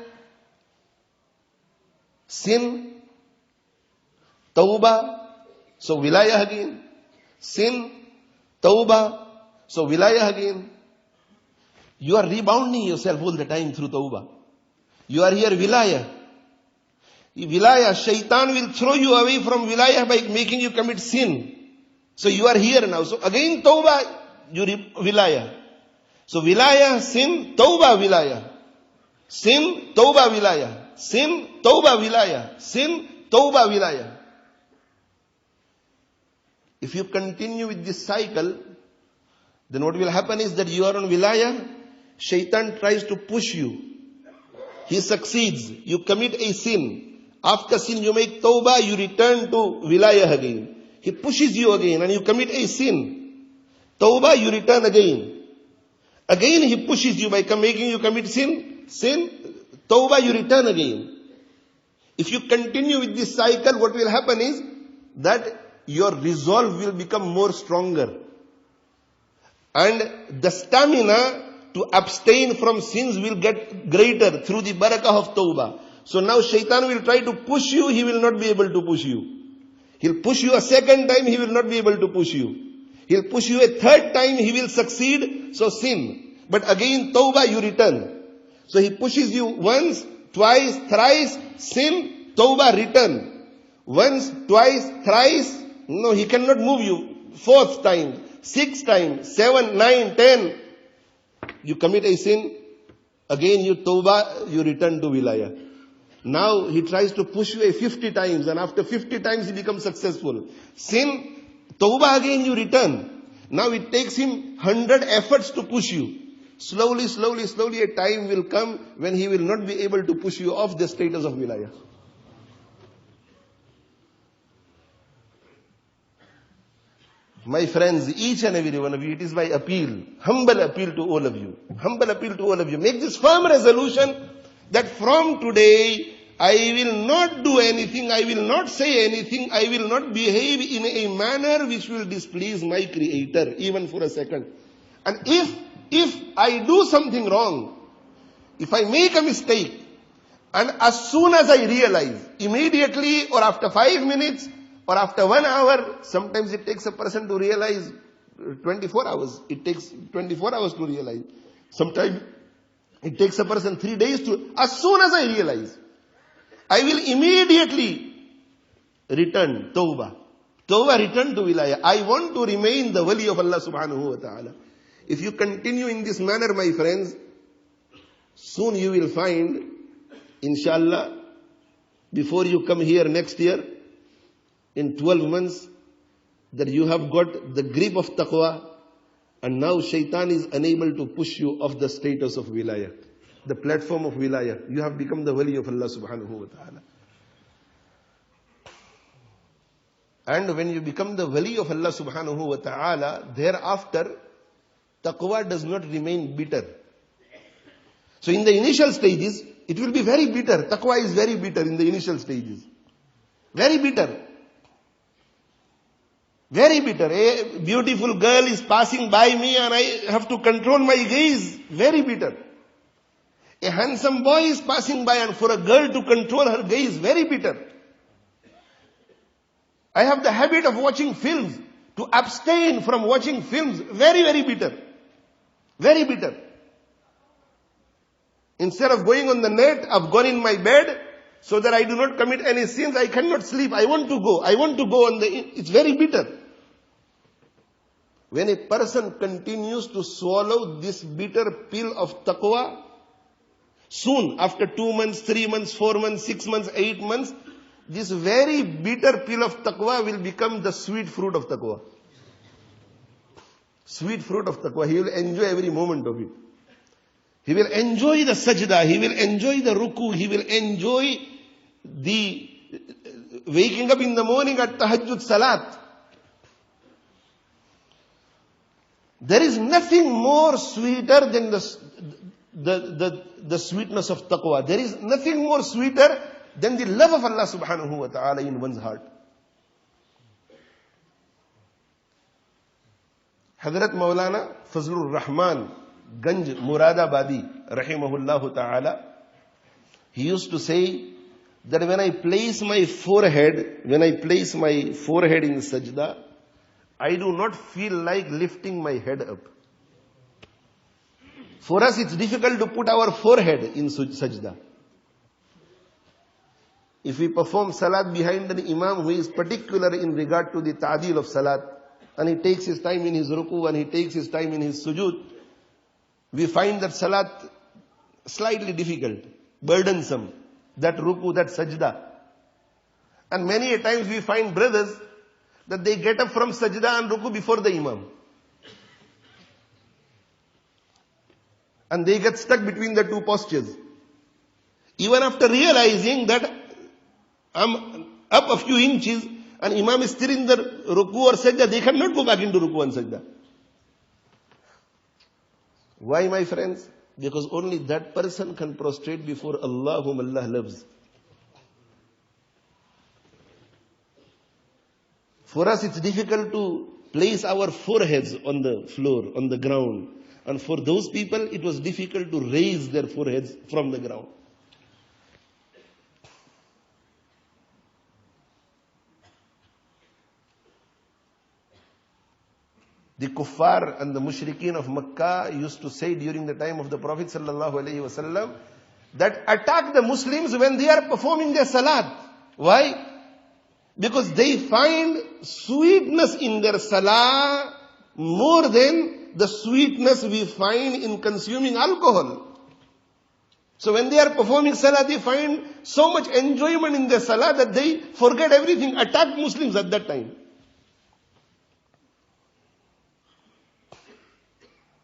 sin, tawbah, so wilayah again. Sin, tawbah, so wilayah again. You are rebounding yourself all the time through tawbah. You are here wilayah. Wilayah, shaitan will throw you away from wilayah by making you commit sin. So you are here now. So again tawbah, wilayah. So wilayah, sin, tawbah, wilayah. Sin, tawbah, wilayah. Sin, tawbah, wilayah. Sin, tawbah, wilayah. If you continue with this cycle, then what will happen is that you are on wilayah, shaitan tries to push you. He succeeds. You commit a sin. After sin you make tawbah, you return to wilayah again. He pushes you again and you commit a sin. Tawbah, you return again. Again he pushes you by making you commit sin. Sin, tawbah, you return again. If you continue with this cycle, what will happen is that your resolve will become more stronger. And the stamina to abstain from sins will get greater through the barakah of tawbah. So now shaitan will try to push you, he will not be able to push you. He'll push you a second time, he will not be able to push you. He'll push you a third time, he will succeed, so sin. But again tawbah, you return. So he pushes you once, twice, thrice, sin, tawbah, return. Once, twice, thrice, no, he cannot move you. Fourth time, sixth time, 7, 9, 10. You commit a sin, again you tawbah, you return to wilayah. Now he tries to push you 50 times and after 50 times he becomes successful. Sin, tawbah, again you return. Now it takes him 100 efforts to push you. Slowly a time will come when he will not be able to push you off the status of wilayah. My friends, each and every one of you, it is my appeal, humble appeal to all of you. Humble appeal to all of you. Make this firm resolution that from today, I will not do anything, I will not say anything, I will not behave in a manner which will displease my Creator, even for a second. And if I do something wrong, if I make a mistake, and as soon as I realize, immediately or after 5 minutes, or after 1 hour, sometimes it takes a person to realize 24 hours. It takes 24 hours to realize. Sometimes it takes a person 3 days to, as soon as I realize, I will immediately return tawbah. Tawbah, return to wilayah. I want to remain the wali of Allah subhanahu wa ta'ala. If you continue in this manner, my friends, soon you will find, inshallah, before you come here next year, in 12 months, that you have got the grip of taqwa, and now shaitan is unable to push you off the status of wilayah, the platform of wilayah. You have become the wali of Allah subhanahu wa ta'ala. And when you become the wali of Allah subhanahu wa ta'ala, thereafter, taqwa does not remain bitter. So in the initial stages, it will be very bitter. Taqwa is very bitter in the initial stages. Very bitter. Very bitter. A beautiful girl is passing by me and I have to control my gaze. Very bitter. A handsome boy is passing by and for a girl to control her gaze. Very bitter. I have the habit of watching films. To abstain from watching films. Very, very bitter. Very bitter. Instead of going on the net, I've gone in my bed so that I do not commit any sins. I cannot sleep. I want to go on it's very bitter. When a person continues to swallow this bitter pill of taqwa, soon after 2 months, 3 months, 4 months, 6 months, 8 months, this very bitter pill of taqwa will become the sweet fruit of taqwa. Sweet fruit of taqwa. He will enjoy every moment of it. He will enjoy the sajda. He will enjoy the ruku. He will enjoy the waking up in the morning at tahajjud salat. There is nothing more sweeter than the sweetness of taqwa. There is nothing more sweeter than the love of Allah subhanahu wa ta'ala in one's heart. Hazrat Maulana Fazlur Rahman Ganj Muradabadi rahimahullah ta'ala, he used to say that when I place my forehead in sajda, I do not feel like lifting my head up. For us, it's difficult to put our forehead in sajda. If we perform salat behind an imam who is particular in regard to the ta'dil of salat, and he takes his time in his ruku and he takes his time in his sujood, we find that salat slightly difficult, burdensome, that ruku, that sajda. And many a times we find brothers that they get up from sajda and ruku before the imam. And they get stuck between the two postures. Even after realizing that I'm up a few inches and imam is still in the ruku or sajda, they cannot go back into ruku and sajda. Why, my friends? Because only that person can prostrate before Allah whom Allah loves. For us, it's difficult to place our foreheads on the floor, on the ground. And for those people, it was difficult to raise their foreheads from the ground. The kuffar and the mushrikeen of Makkah used to say during the time of the Prophet ﷺ that attack the Muslims when they are performing their salat. Why? Because they find sweetness in their salah more than the sweetness we find in consuming alcohol. So when they are performing salah, they find so much enjoyment in their salah that they forget everything, attack Muslims at that time.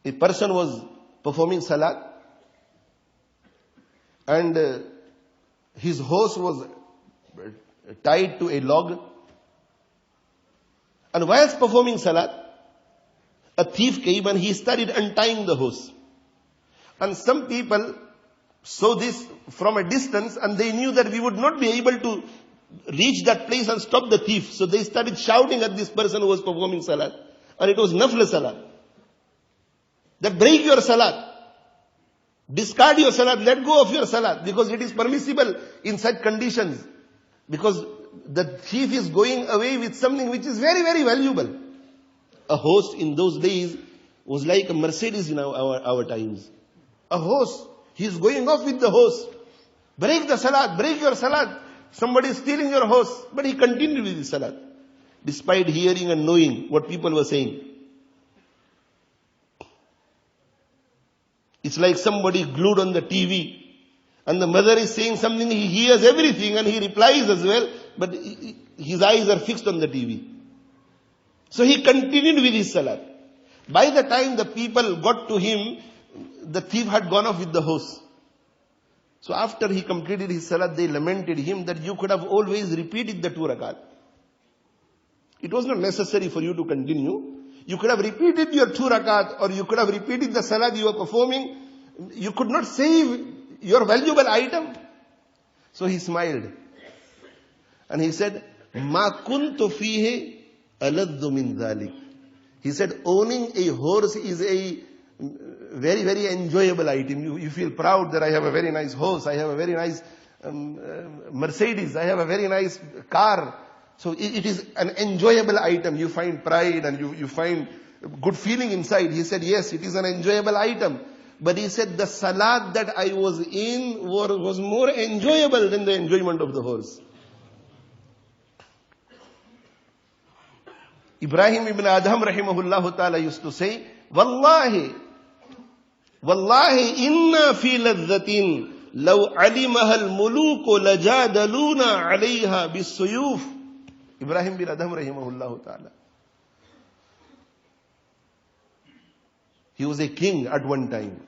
A person was performing salat and his horse was tied to a log. And whilst performing salat, a thief came and he started untying the horse. And some people saw this from a distance and they knew that we would not be able to reach that place and stop the thief. So they started shouting at this person who was performing salat. And it was nafl salat. That break your salat. Discard your salat. Let go of your salat. Because it is permissible in such conditions. Because the thief is going away with something which is very, very valuable. A horse in those days was like a Mercedes in our times. A horse. He is going off with the horse. Break the salat. Break your salat. Somebody is stealing your horse. But he continued with his salat. Despite hearing and knowing what people were saying. It's like somebody glued on the TV. And the mother is saying something, he hears everything and he replies as well. But his eyes are fixed on the TV. So he continued with his salat. By the time the people got to him, the thief had gone off with the horse. So after he completed his salat, they lamented him that you could have always repeated the 2 rakat. It was not necessary for you to continue. You could have repeated your 2 rakat or you could have repeated the salat you were performing. You could not save your valuable item. So he smiled. And he said, Ma kuntu fihe aladdu min dhalik. He said, owning a horse is a very, very enjoyable item. You feel proud that I have a very nice horse. I have a very nice Mercedes. I have a very nice car. So it is an enjoyable item. You find pride and you find good feeling inside. He said, yes, it is an enjoyable item. But he said, the salat that I was in was more enjoyable than the enjoyment of the horse. Ibrahim ibn Adham rahimahullah ta'ala used to say, Wallahi inna fi ladhatin law alimaha al-muluku lajadaluna alayha bis-suyuf. Ibrahim bin Adham rahimahullah ta'ala. He was a king at one time.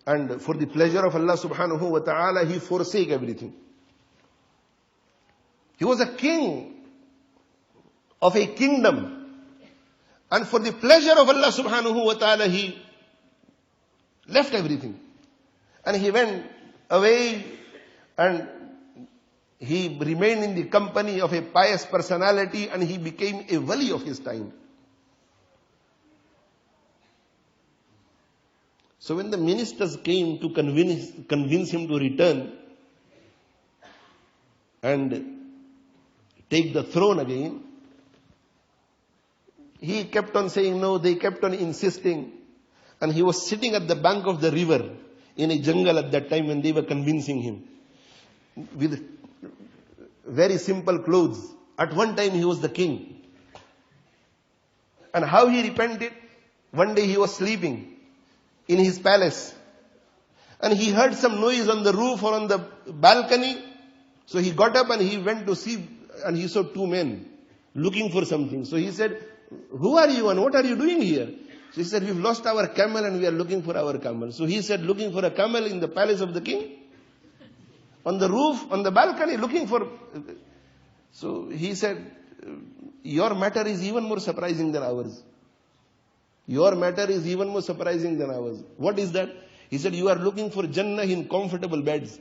And for the pleasure of Allah subhanahu wa ta'ala, he forsake everything. He was a king of a kingdom. And for the pleasure of Allah subhanahu wa ta'ala, he left everything. And he went away and he remained in the company of a pious personality and he became a wali of his time. So when the ministers came to convince him to return and take the throne again, he kept on saying no, they kept on insisting. And he was sitting at the bank of the river in a jungle at that time when they were convincing him. With very simple clothes. At one time he was the king. And how he repented? One day he was sleeping in his palace. And he heard some noise on the roof or on the balcony. So he got up and he went to see, and he saw two men looking for something. So he said, "Who are you and what are you doing here?" So he said, "We've lost our camel and we are looking for our camel." So he said, "Looking for a camel in the palace of the king? On the roof, on the balcony, looking for..." So he said, "Your matter is even more surprising than ours. Your matter is even more surprising than ours." What is that? He said, "You are looking for Jannah in comfortable beds.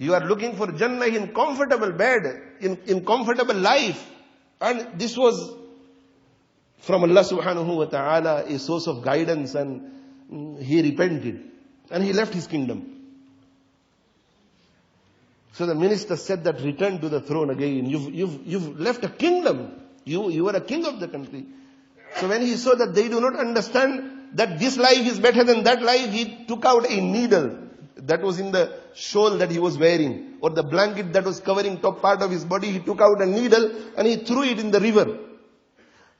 You are looking for Jannah in comfortable bed, in comfortable life." And this was from Allah subhanahu wa ta'ala, a source of guidance, and he repented. And he left his kingdom. So the minister said that, "Return to the throne again. You've left a kingdom. You were a king of the country." So when he saw that they do not understand that this life is better than that life, he took out a needle that was in the shawl that he was wearing, or the blanket that was covering top part of his body. He took out a needle and he threw it in the river.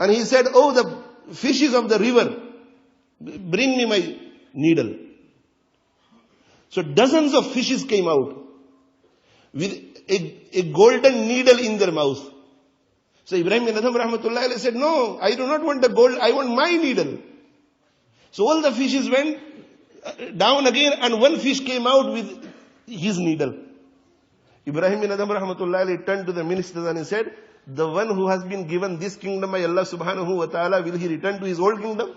And he said, "Oh, the fishes of the river, bring me my needle." So dozens of fishes came out with a golden needle in their mouth. So Ibrahim bin Adham rahmatullahi alayhi said, "No, I do not want the gold, I want my needle." So all the fishes went down again and one fish came out with his needle. Ibrahim bin Adham rahmatullahi alayhi turned to the ministers and he said, "The one who has been given this kingdom by Allah subhanahu wa ta'ala, will he return to his old kingdom?"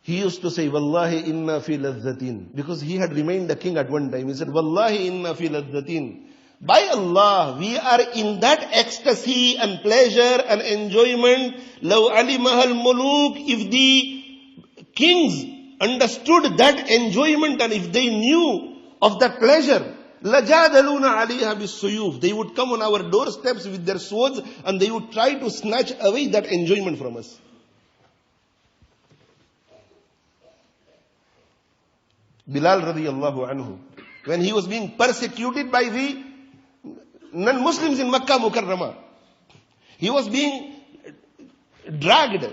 He used to say, "Wallahi inna fi ladhatin," because he had remained a king at one time. He said, "Wallahi inna fi ladhatin." By Allah, we are in that ecstasy and pleasure and enjoyment. Law alimahal muluk, if the kings understood that enjoyment and if they knew of that pleasure, lajadaluna aliha bisuyuf, they would come on our doorsteps with their swords and they would try to snatch away that enjoyment from us. Bilal radiyallahu anhu, when he was being persecuted by the non-Muslims in Makkah Mukarramah, he was being dragged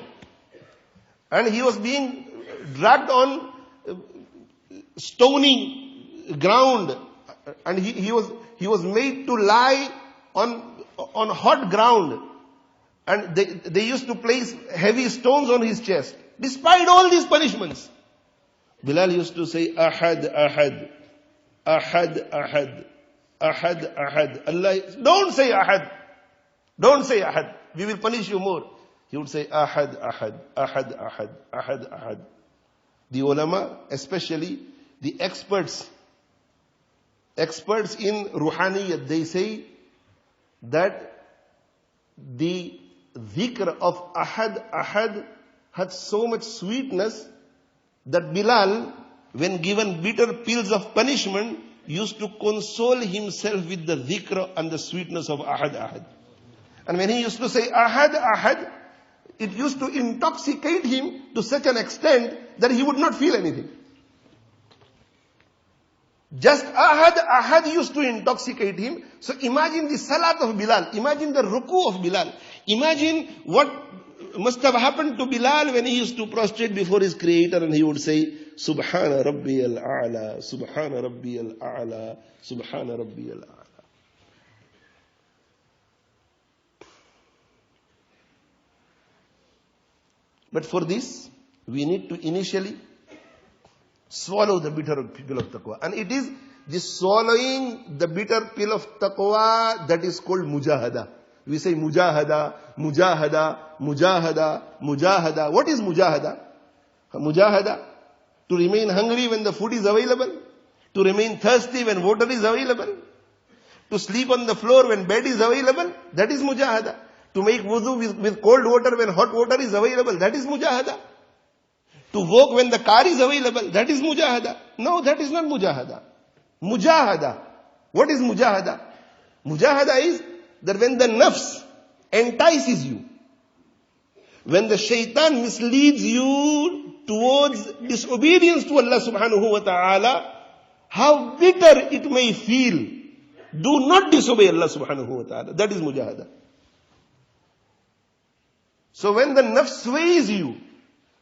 and he was being dragged on stony ground, and he was made to lie on hot ground, and they used to place heavy stones on his chest. Despite all these punishments, Bilal used to say, "Ahad, Ahad, Ahad, Ahad, Ahad, Ahad." Allah, don't say Ahad. Don't say Ahad. We will punish you more. He would say, "Ahad, Ahad, Ahad, Ahad, Ahad, Ahad." The ulama, especially the experts in Ruhaniyat, they say that the dhikr of Ahad, Ahad had so much sweetness that Bilal, when given bitter pills of punishment, used to console himself with the dhikr and the sweetness of Ahad, Ahad. And when he used to say Ahad, Ahad, it used to intoxicate him to such an extent that he would not feel anything. Just Ahad, Ahad used to intoxicate him. So imagine the salat of Bilal. Imagine the ruku of Bilal. Imagine what must have happened to Bilal when he used to prostrate before his creator and he would say, "Subhana Rabbi al-A'la, Subhana Rabbi al-A'la, Subhana Rabbi al-A'la." But for this, we need to initially swallow the bitter pill of taqwa. And it is Just swallowing the bitter pill of taqwa, that is called mujahada. We say mujahada, mujahada, mujahada, mujahada. What is mujahada? Mujahada, to remain hungry when the food is available, to remain thirsty when water is available, to sleep on the floor when bed is available, that is mujahada. To make wudu with cold water when hot water is available, that is mujahada. To walk when the car is available, that is mujahada. No, that is not mujahada. Mujahada. What is mujahada? Mujahada is that when the nafs entices you, when the shaitan misleads you towards disobedience to Allah subhanahu wa ta'ala, how bitter it may feel, do not disobey Allah subhanahu wa ta'ala. That is mujahada. So when the nafs sways you,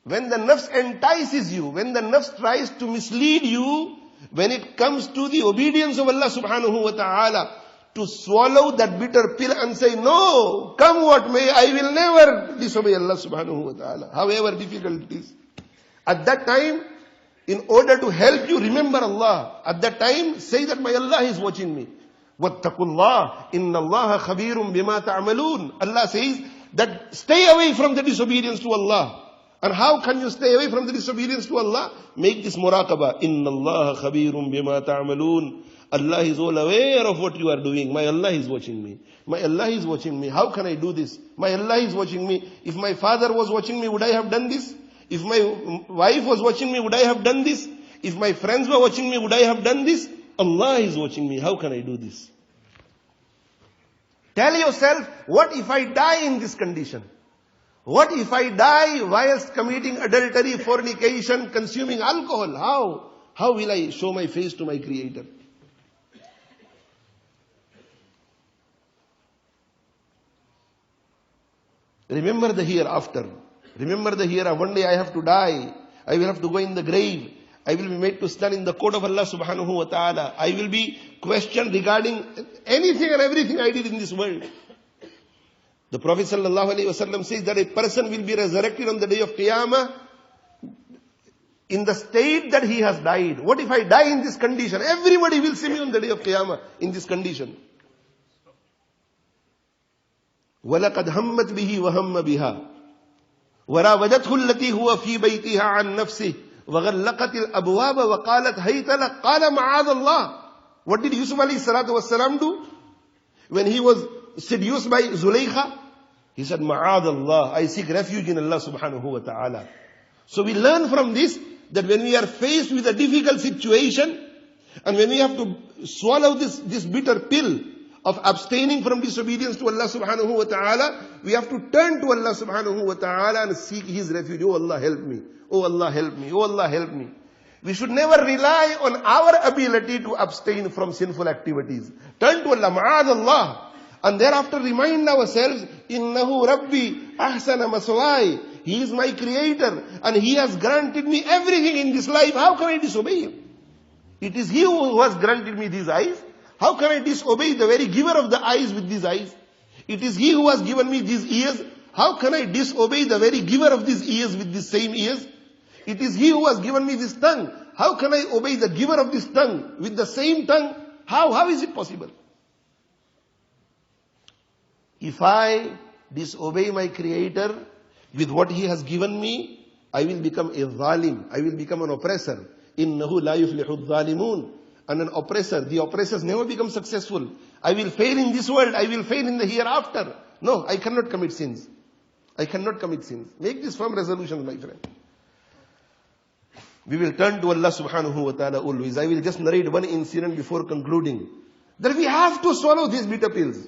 when the nafs entices you, when the nafs tries to mislead you, when it comes to the obedience of Allah subhanahu wa ta'ala, to swallow that bitter pill and say, no, come what may, I will never disobey Allah subhanahu wa ta'ala, however difficult it is. At that time, in order to help you remember Allah, at that time, say that my Allah is watching me. وَاتَّقُوا اللَّهِ إِنَّ اللَّهَ خَبِيرٌ بِمَا تَعْمَلُونَ. Allah says that stay away from the disobedience to Allah. And how can you stay away from the disobedience to Allah? Make this muraqabah. إِنَّ اللَّهَ خَبِيرٌ بِمَا تَعْمَلُونَ. Allah is all aware of what you are doing. My Allah is watching me. My Allah is watching me. How can I do this? My Allah is watching me. If my father was watching me, would I have done this? If my wife was watching me, would I have done this? If my friends were watching me, would I have done this? Allah is watching me. How can I do this? Tell yourself, what if I die in this condition? What if I die whilst committing adultery, fornication, consuming alcohol? How will I show my face to my Creator? Remember the hereafter. Remember the hereafter. One day I have to die. I will have to go in the grave. I will be made to stand in the court of Allah subhanahu wa ta'ala. I will be questioned regarding anything and everything I did in this world. The Prophet sallallahu alaihi wasallam says that a person will be resurrected on the day of Qiyamah in the state that he has died. What if I die in this condition? Everybody will see me on the day of Qiyamah in this condition. وَلَقَدْ هَمَّتْ بِهِ وَهَمَّ بِهَا وَرَاوَدَتْهُ الَّتِي هُوَ فِي بَيْتِهَا عَنْ نَفْسِهِ وَغَلَّقَتِ الْأَبْوَابَ وَقَالَتْ هَيْتَ لَكَ قَالَ مَعَاذَ اللَّهِ. What did Yusuf alayhi salatu wasalam do? When he was seduced by Zulaykha, he said, مَعَاذَ اللَّهِ, I seek refuge in Allah subhanahu wa ta'ala. So we learn from this that when we are faced with a difficult situation, and when we have to swallow this bitter pill of abstaining from disobedience to Allah subhanahu wa ta'ala, we have to turn to Allah subhanahu wa ta'ala and seek His refuge. Oh Allah, help me. Oh Allah, help me. Oh Allah, help me. We should never rely on our ability to abstain from sinful activities. Turn to Allah, ma'adallah. And thereafter remind ourselves, innahu rabbi ahsana maswai. He is my creator and He has granted me everything in this life. How can I disobey Him? It is He who has granted me these eyes. How can I disobey the very giver of the eyes with these eyes? It is He who has given me these ears. How can I disobey the very giver of these ears with these same ears? It is He who has given me this tongue. How can I obey the giver of this tongue with the same tongue? How is it possible? If I disobey my Creator with what He has given me, I will become a zalim. I will become an oppressor. Innahu la yuflihu dhalimun. And an oppressor, the oppressors never become successful. I will fail in this world. I will fail in the hereafter. No, I cannot commit sins. I cannot commit sins. Make this firm resolution, my friend. We will turn to Allah subhanahu wa ta'ala always. I will just narrate one incident before concluding. That we have to swallow these bitter pills.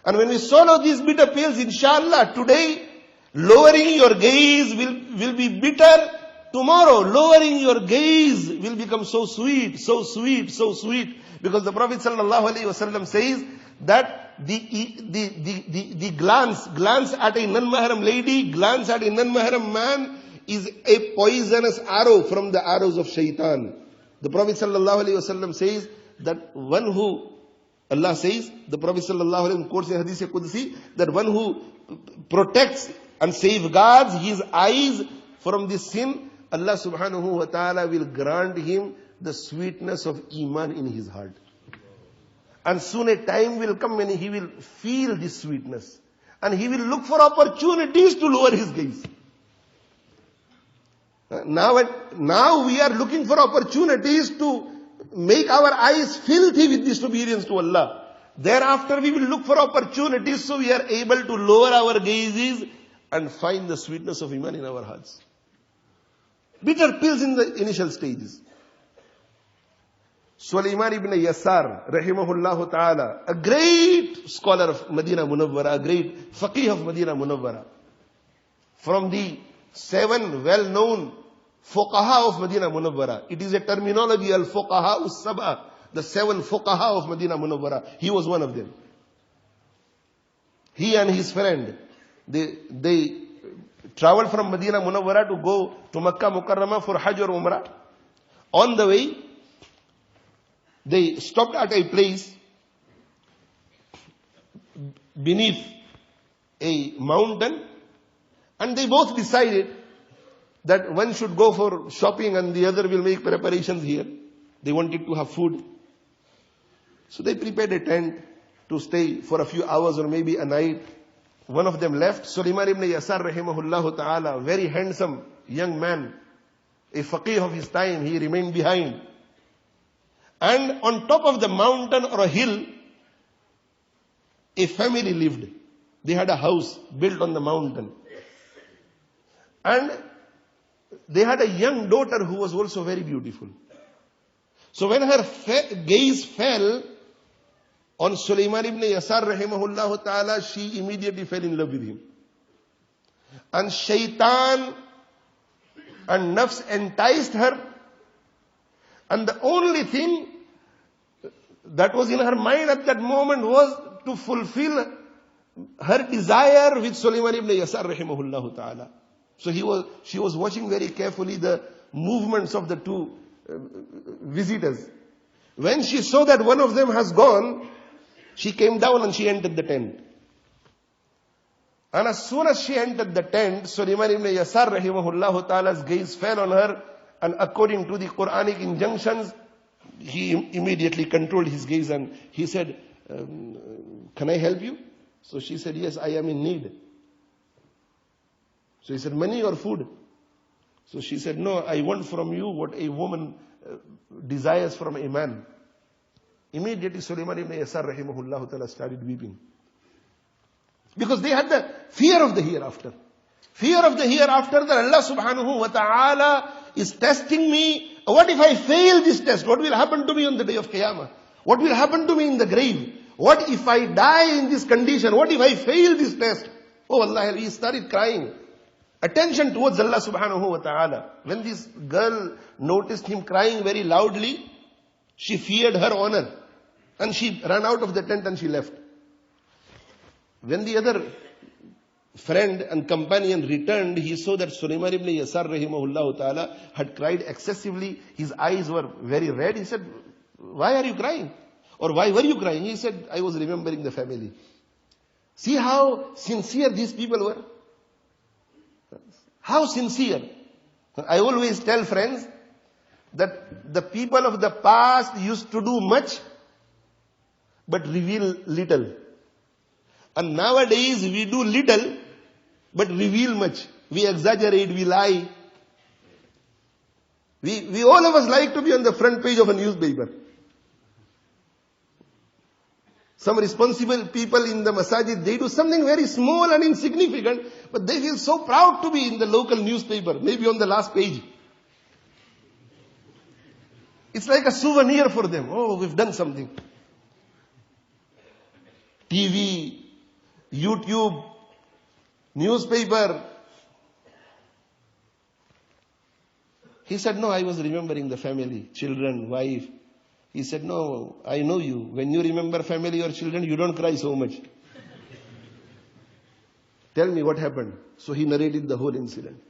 And when we swallow these bitter pills, inshallah, today, lowering your gaze will be bitter. Tomorrow, lowering your gaze will become so sweet, so sweet, so sweet. Because the Prophet sallallahu alaihi wasallam says that the glance at a non-mahram lady, glance at a non-mahram man is a poisonous arrow from the arrows of shaitan. The Prophet sallallahu alaihi wasallam says that one who, Allah says, the Prophet sallallahu alaihi wasallam quotes in Hadith Qudsi, that one who protects and safeguards his eyes from this sin, Allah subhanahu wa ta'ala will grant him the sweetness of Iman in his heart. And soon a time will come when he will feel this sweetness. And he will look for opportunities to lower his gaze. Now we are looking for opportunities to make our eyes filthy with disobedience to Allah. Thereafter we will look for opportunities so we are able to lower our gazes and find the sweetness of Iman in our hearts. Bitter pills in the initial stages. Sulaiman ibn Yasar, rahimahullah ta'ala, a great scholar of Medina Munawwara, a great faqih of Medina Munawwara, from the 7 well-known fuqaha of Medina Munawwara. It is a terminology, al-fuqaha us-sab'a, the 7 fuqaha of Medina Munawwara. He was one of them. He and his friend, they traveled from Medina Munawwara to go to Makkah Mukarramah for Hajj or Umrah. On the way, they stopped at a place beneath a mountain, and they both decided that one should go for shopping and the other will make preparations here. They wanted to have food. So they prepared a tent to stay for a few hours or maybe a night. One of them left. Sulaiman ibn Yasar rahimahullah ta'ala, very handsome young man, a faqih of his time, he remained behind. And on top of the mountain or a hill, a family lived. They had a house built on the mountain. And they had a young daughter who was also very beautiful. So when her gaze fell on Sulaiman ibn Yasar rahimahullah ta'ala, she immediately fell in love with him. And shaitan and nafs enticed her. And the only thing that was in her mind at that moment was to fulfill her desire with Sulaiman ibn Yasar rahimahullah ta'ala. So she was watching very carefully the movements of the two visitors. When she saw that one of them has gone, she came down and she entered the tent. And as soon as she entered the tent, Sulaiman ibn Yasar rahimahullah ta'ala's gaze fell on her, and according to the Quranic injunctions, he immediately controlled his gaze and he said, can I help you? So she said, yes, I am in need. So he said, money or food? So she said, no, I want from you what a woman desires from a man. Immediately Sulaiman ibn Yasar rahimahullah ta'ala started weeping. Because they had the fear of the hereafter. Fear of the hereafter, that Allah subhanahu wa ta'ala is testing me. What if I fail this test? What will happen to me on the day of Qiyamah? What will happen to me in the grave? What if I die in this condition? What if I fail this test? Oh Allah, he started crying. Attention towards Allah subhanahu wa ta'ala. When this girl noticed him crying very loudly, she feared her honor. And she ran out of the tent and she left. When the other friend and companion returned, he saw that Sulaiman ibn Yasar rahimahullah ta'ala had cried excessively. His eyes were very red. He said, why are you crying? Or why were you crying? He said, I was remembering the family. See how sincere these people were. How sincere. I always tell friends that the people of the past used to do much but reveal little. And nowadays we do little but reveal much. We exaggerate, we lie. We all of us like to be on the front page of a newspaper. Some responsible people in the masajid, they do something very small and insignificant, but they feel so proud to be in the local newspaper, maybe on the last page. It's like a souvenir for them. Oh, we've done something. TV, YouTube, newspaper. He said, no, I was remembering the family, children, wife. He said, no, I know you. When you remember family or children, you don't cry so much. Tell me what happened. So he narrated the whole incident.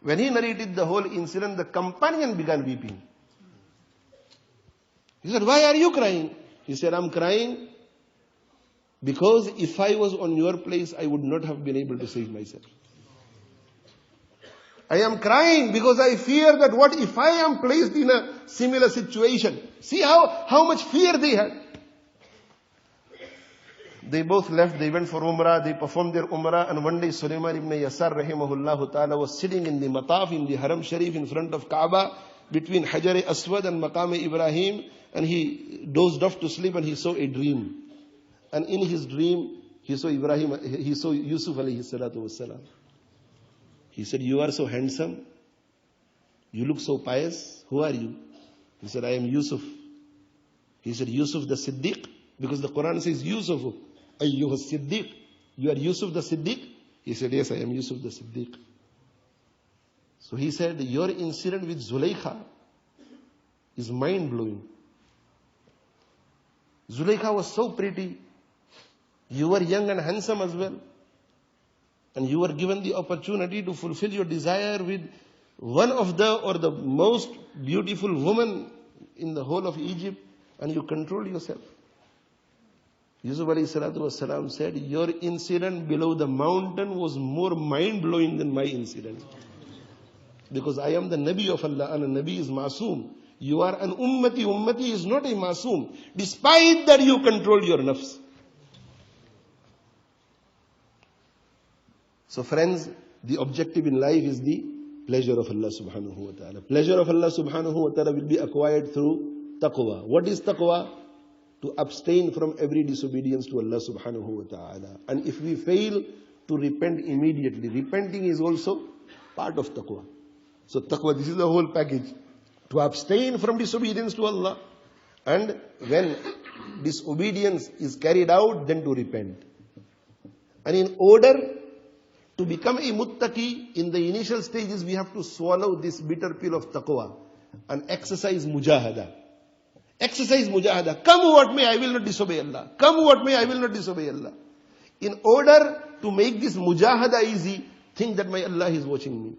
When he narrated the whole incident, the companion began weeping. He said, why are you crying? He said, I'm crying because if I was on your place, I would not have been able to save myself. I am crying because I fear that what if I am placed in a similar situation? See how much fear they had. They both left, they went for Umrah, they performed their Umrah, and one day Sulaiman ibn Yasar rahimahullah ta'ala was sitting in the Mataf, in the Haram Sharif in front of Kaaba, between Hajar Aswad and Maqam Ibrahim, and he dozed off to sleep and he saw a dream. And in his dream, he saw Yusuf alayhi salatu wassalam. He said, "You are so handsome, you look so pious, who are you?" He said, "I am Yusuf." He said, "Yusuf the Siddiq?" Because the Quran says, "Yusuf, ayyuha Siddiq." You are Yusuf the Siddiq? He said, "Yes, I am Yusuf the Siddiq." So he said, "Your incident with Zulaykha is mind-blowing. Zulaykha was so pretty. You were young and handsome as well. And you were given the opportunity to fulfill your desire with one of the most beautiful woman in the whole of Egypt, and you control yourself." Yusuf alayhi salatu wasalam said, "Your incident below the mountain was more mind-blowing than my incident. Because I am the Nabi of Allah, and a Nabi is masoom. You are an ummati. Ummati is not a masoom. Despite that, you control your nafs." So friends, the objective in life is the pleasure of Allah subhanahu wa ta'ala. Pleasure of Allah subhanahu wa ta'ala will be acquired through taqwa. What is taqwa? To abstain from every disobedience to Allah subhanahu wa ta'ala. And if we fail to repent immediately, repenting is also part of taqwa. So taqwa, this is the whole package. To abstain from disobedience to Allah. And when disobedience is carried out, then to repent. And in order to become a muttaqi, in the initial stages, we have to swallow this bitter pill of taqwa and exercise mujahada. Exercise mujahada. Come what may, I will not disobey Allah. Come what may, I will not disobey Allah. In order to make this mujahada easy, think that my Allah is watching me.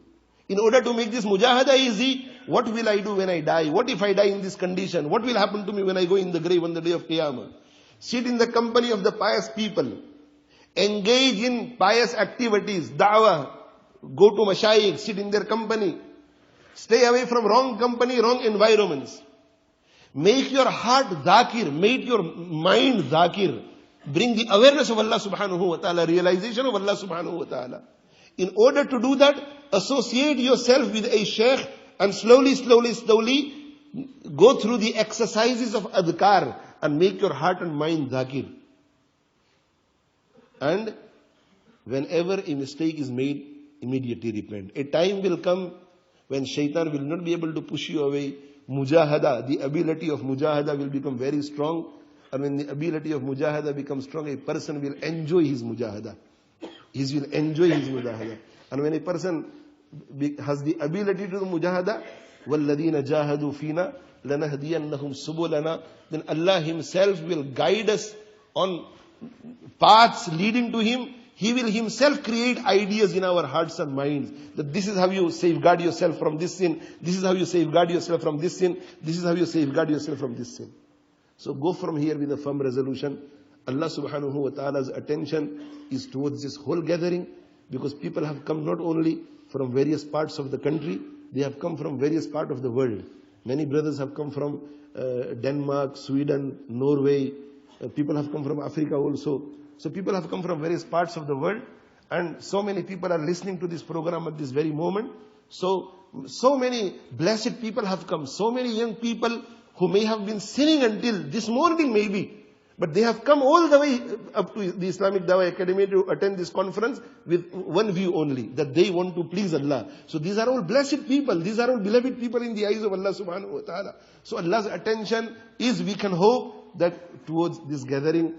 In order to make this mujahada easy, what will I do when I die? What if I die in this condition? What will happen to me when I go in the grave on the day of Qiyamah? Sit in the company of the pious people. Engage in pious activities, da'wah. Go to mashayikh, sit in their company. Stay away from wrong company, wrong environments. Make your heart dhakir, make your mind dhakir. Bring the awareness of Allah subhanahu wa ta'ala, realization of Allah subhanahu wa ta'ala. In order to do that, associate yourself with a shaykh and slowly go through the exercises of adhkar and make your heart and mind dhakir. And whenever a mistake is made, immediately repent. A time will come when shaitan will not be able to push you away. Mujahada, the ability of mujahada will become very strong. And when the ability of mujahada becomes strong, a person will enjoy his mujahada. He will enjoy his mujahada. And when a person has the ability to do mujahada, وَالَّذِينَ جَاهَدُوا فِينَا لَنَهْدِيَنَّهُمْ سُبُلَنَا, then Allah Himself will guide us on paths leading to Him. He will Himself create ideas in our hearts and minds. That this is how you safeguard yourself from this sin. This is how you safeguard yourself from this sin. This is how you safeguard yourself from this sin. So go from here with a firm resolution. Allah subhanahu wa ta'ala's attention is towards this whole gathering, because people have come not only from various parts of the country, they have come from various parts of the world. Many brothers have come from Denmark, Sweden, Norway. People have come from Africa also. So people have come from various parts of the world, and so many people are listening to this program at this very moment. So many blessed people have come. So many young people who may have been sinning until this morning maybe, but they have come all the way up to the Islamic Dawah Academy to attend this conference with one view only, that they want to please Allah. So these are all blessed people. These are all beloved people in the eyes of Allah subhanahu wa ta'ala. So Allah's attention is, we can hope that towards this gathering,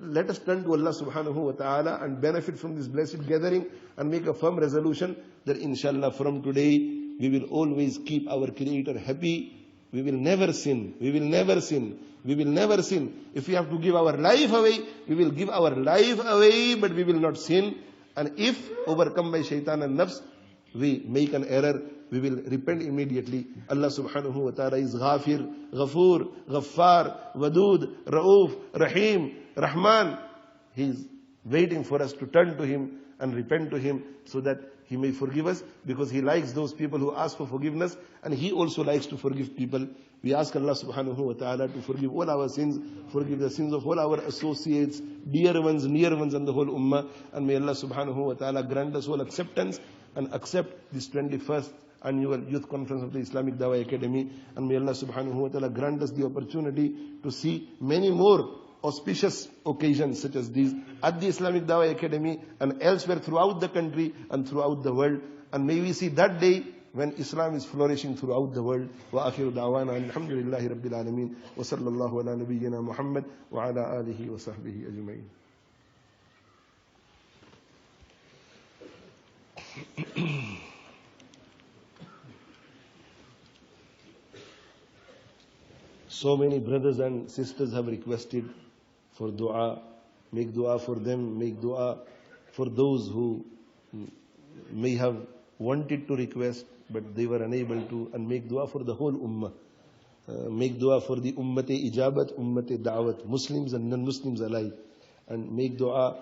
let us turn to Allah subhanahu wa ta'ala and benefit from this blessed gathering and make a firm resolution that inshallah from today we will always keep our Creator happy. We will never sin. We will never sin. We will never sin. If we have to give our life away, we will give our life away, but we will not sin. And if overcome by shaitan and nafs, we make an error, we will repent immediately. Allah subhanahu wa ta'ala is Ghafir, Ghafoor, Ghaffar, Wadud, Ra'uf, Rahim, Rahman. He is waiting for us to turn to Him and repent to Him, so that He may forgive us because He likes those people who ask for forgiveness, and He also likes to forgive people. We ask Allah subhanahu wa ta'ala to forgive all our sins, forgive the sins of all our associates, dear ones, near ones, and the whole ummah. And may Allah subhanahu wa ta'ala grant us all acceptance and accept this 21st annual youth conference of the Islamic Dawah Academy. And may Allah subhanahu wa ta'ala grant us the opportunity to see many more auspicious occasions such as these at the Islamic Dawah Academy and elsewhere throughout the country and throughout the world. And may we see that day when Islam is flourishing throughout the world. Wa akhiru da'wana alhamdulillahi rabbil alameen wa sallallahu ala nabiyyina Muhammad wa ala alihi wa sahbihi ajma'in. So many brothers and sisters have requested for dua. Make dua for them, make dua for those who may have wanted to request but they were unable to, and make dua for the whole ummah. Make dua for the ummat-e-ijabat, ummat-e-da'wat, Muslims and non-Muslims alike. And make dua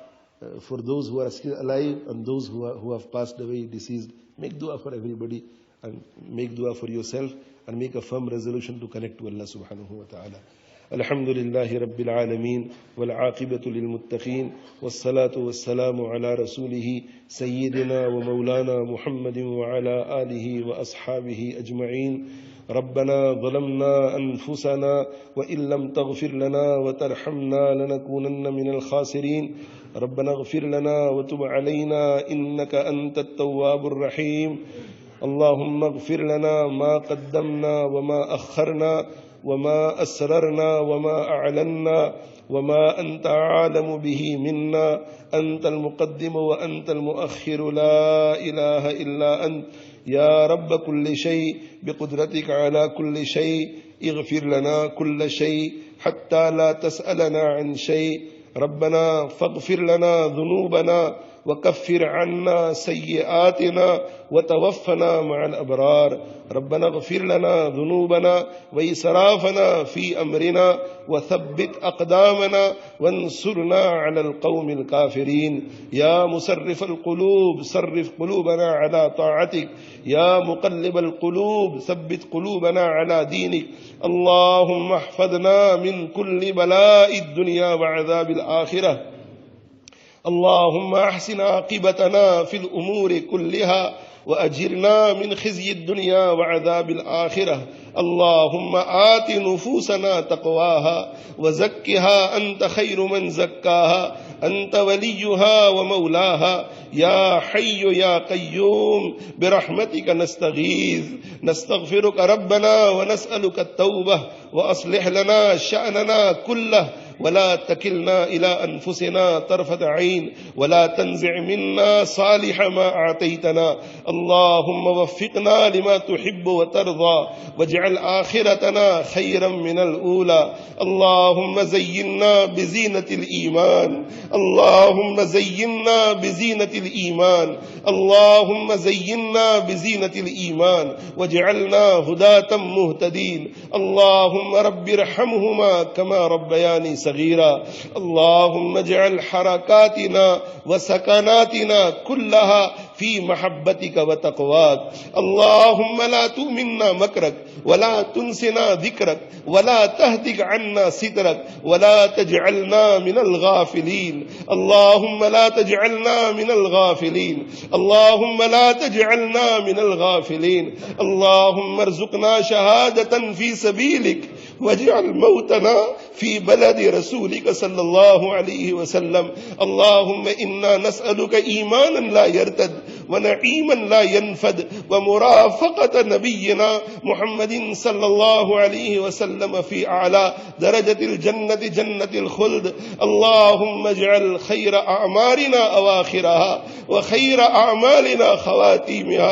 for those who are still alive and those who have passed away, deceased. Make dua for everybody and make dua for yourself and make a firm resolution to connect to Allah subhanahu wa ta'ala. Alhamdulillahi Rabbil Alameen wal aqibatu lil muttaqeen was salatu was salamu ala rasulihi sayyidina wa maulana Muhammadin wa ala alihi wa ashabihi ajma'een. ربنا ظلمنا أنفسنا وإن لم تغفر لنا وترحمنا لنكونن من الخاسرين. ربنا اغفر لنا وتب علينا إنك أنت التواب الرحيم. اللهم اغفر لنا ما قدمنا وما أخرنا وما أسررنا وما أعلنا وما أنت عالم به منا. أنت المقدم وأنت المؤخر لا إله إلا أنت يا رب كل شيء بقدرتك على كل شيء. اغفر لنا كل شيء حتى لا تسألنا عن شيء. ربنا فاغفر لنا ذنوبنا وكفر عنا سيئاتنا وتوفنا مع الأبرار. ربنا اغفر لنا ذنوبنا وإسرافنا في أمرنا وثبت أقدامنا وانصرنا على القوم الكافرين. يا مسرف القلوب صرف قلوبنا على طاعتك. يا مقلب القلوب ثبت قلوبنا على دينك. اللهم احفظنا من كل بلاء الدنيا وعذاب الآخرة. اللهم احسن عاقبتنا في الأمور كلها وأجرنا من خزي الدنيا وعذاب الآخرة. اللهم آت نفوسنا تقواها وزكها أنت خير من زكاها أنت وليها ومولاها. يا حي يا قيوم برحمتك نستغيث. نستغفرك ربنا ونسألك التوبة وأصلح لنا شأننا كله ولا تكلنا إلى أنفسنا طرفة عين ولا تنزع منا صالح ما أعطيتنا. اللهم وفقنا لما تحب وترضى واجعل آخرتنا خيرا من الأولى. اللهم زينا بزينة الإيمان. اللهم زينا بزينة الإيمان. اللهم زينا بزينة الإيمان واجعلنا هداة مهتدين. اللهم رب ارحمهما كما ربياني صغيرا. اللهم اجعل حركاتنا وسكناتنا كلها في محبتك وتقواك. اللهم لا تؤمنا مكرك ولا تنسنا ذكرك ولا تهدك عنا سترك ولا تجعلنا من الغافلين. اللهم لا تجعلنا من الغافلين. اللهم لا تجعلنا من الغافلين. اللهم ارزقنا شهادة في سبيلك واجعل موتنا في بلد رسولك صلى الله عليه وسلم. اللهم إنا نسألك إيمانا لا يرتد ونعيما لا ينفد ومرافقة نبينا محمد صلى الله عليه وسلم في أعلى درجة الجنة جنة الخلد. اللهم اجعل خير أعمارنا أواخرها وخير أعمالنا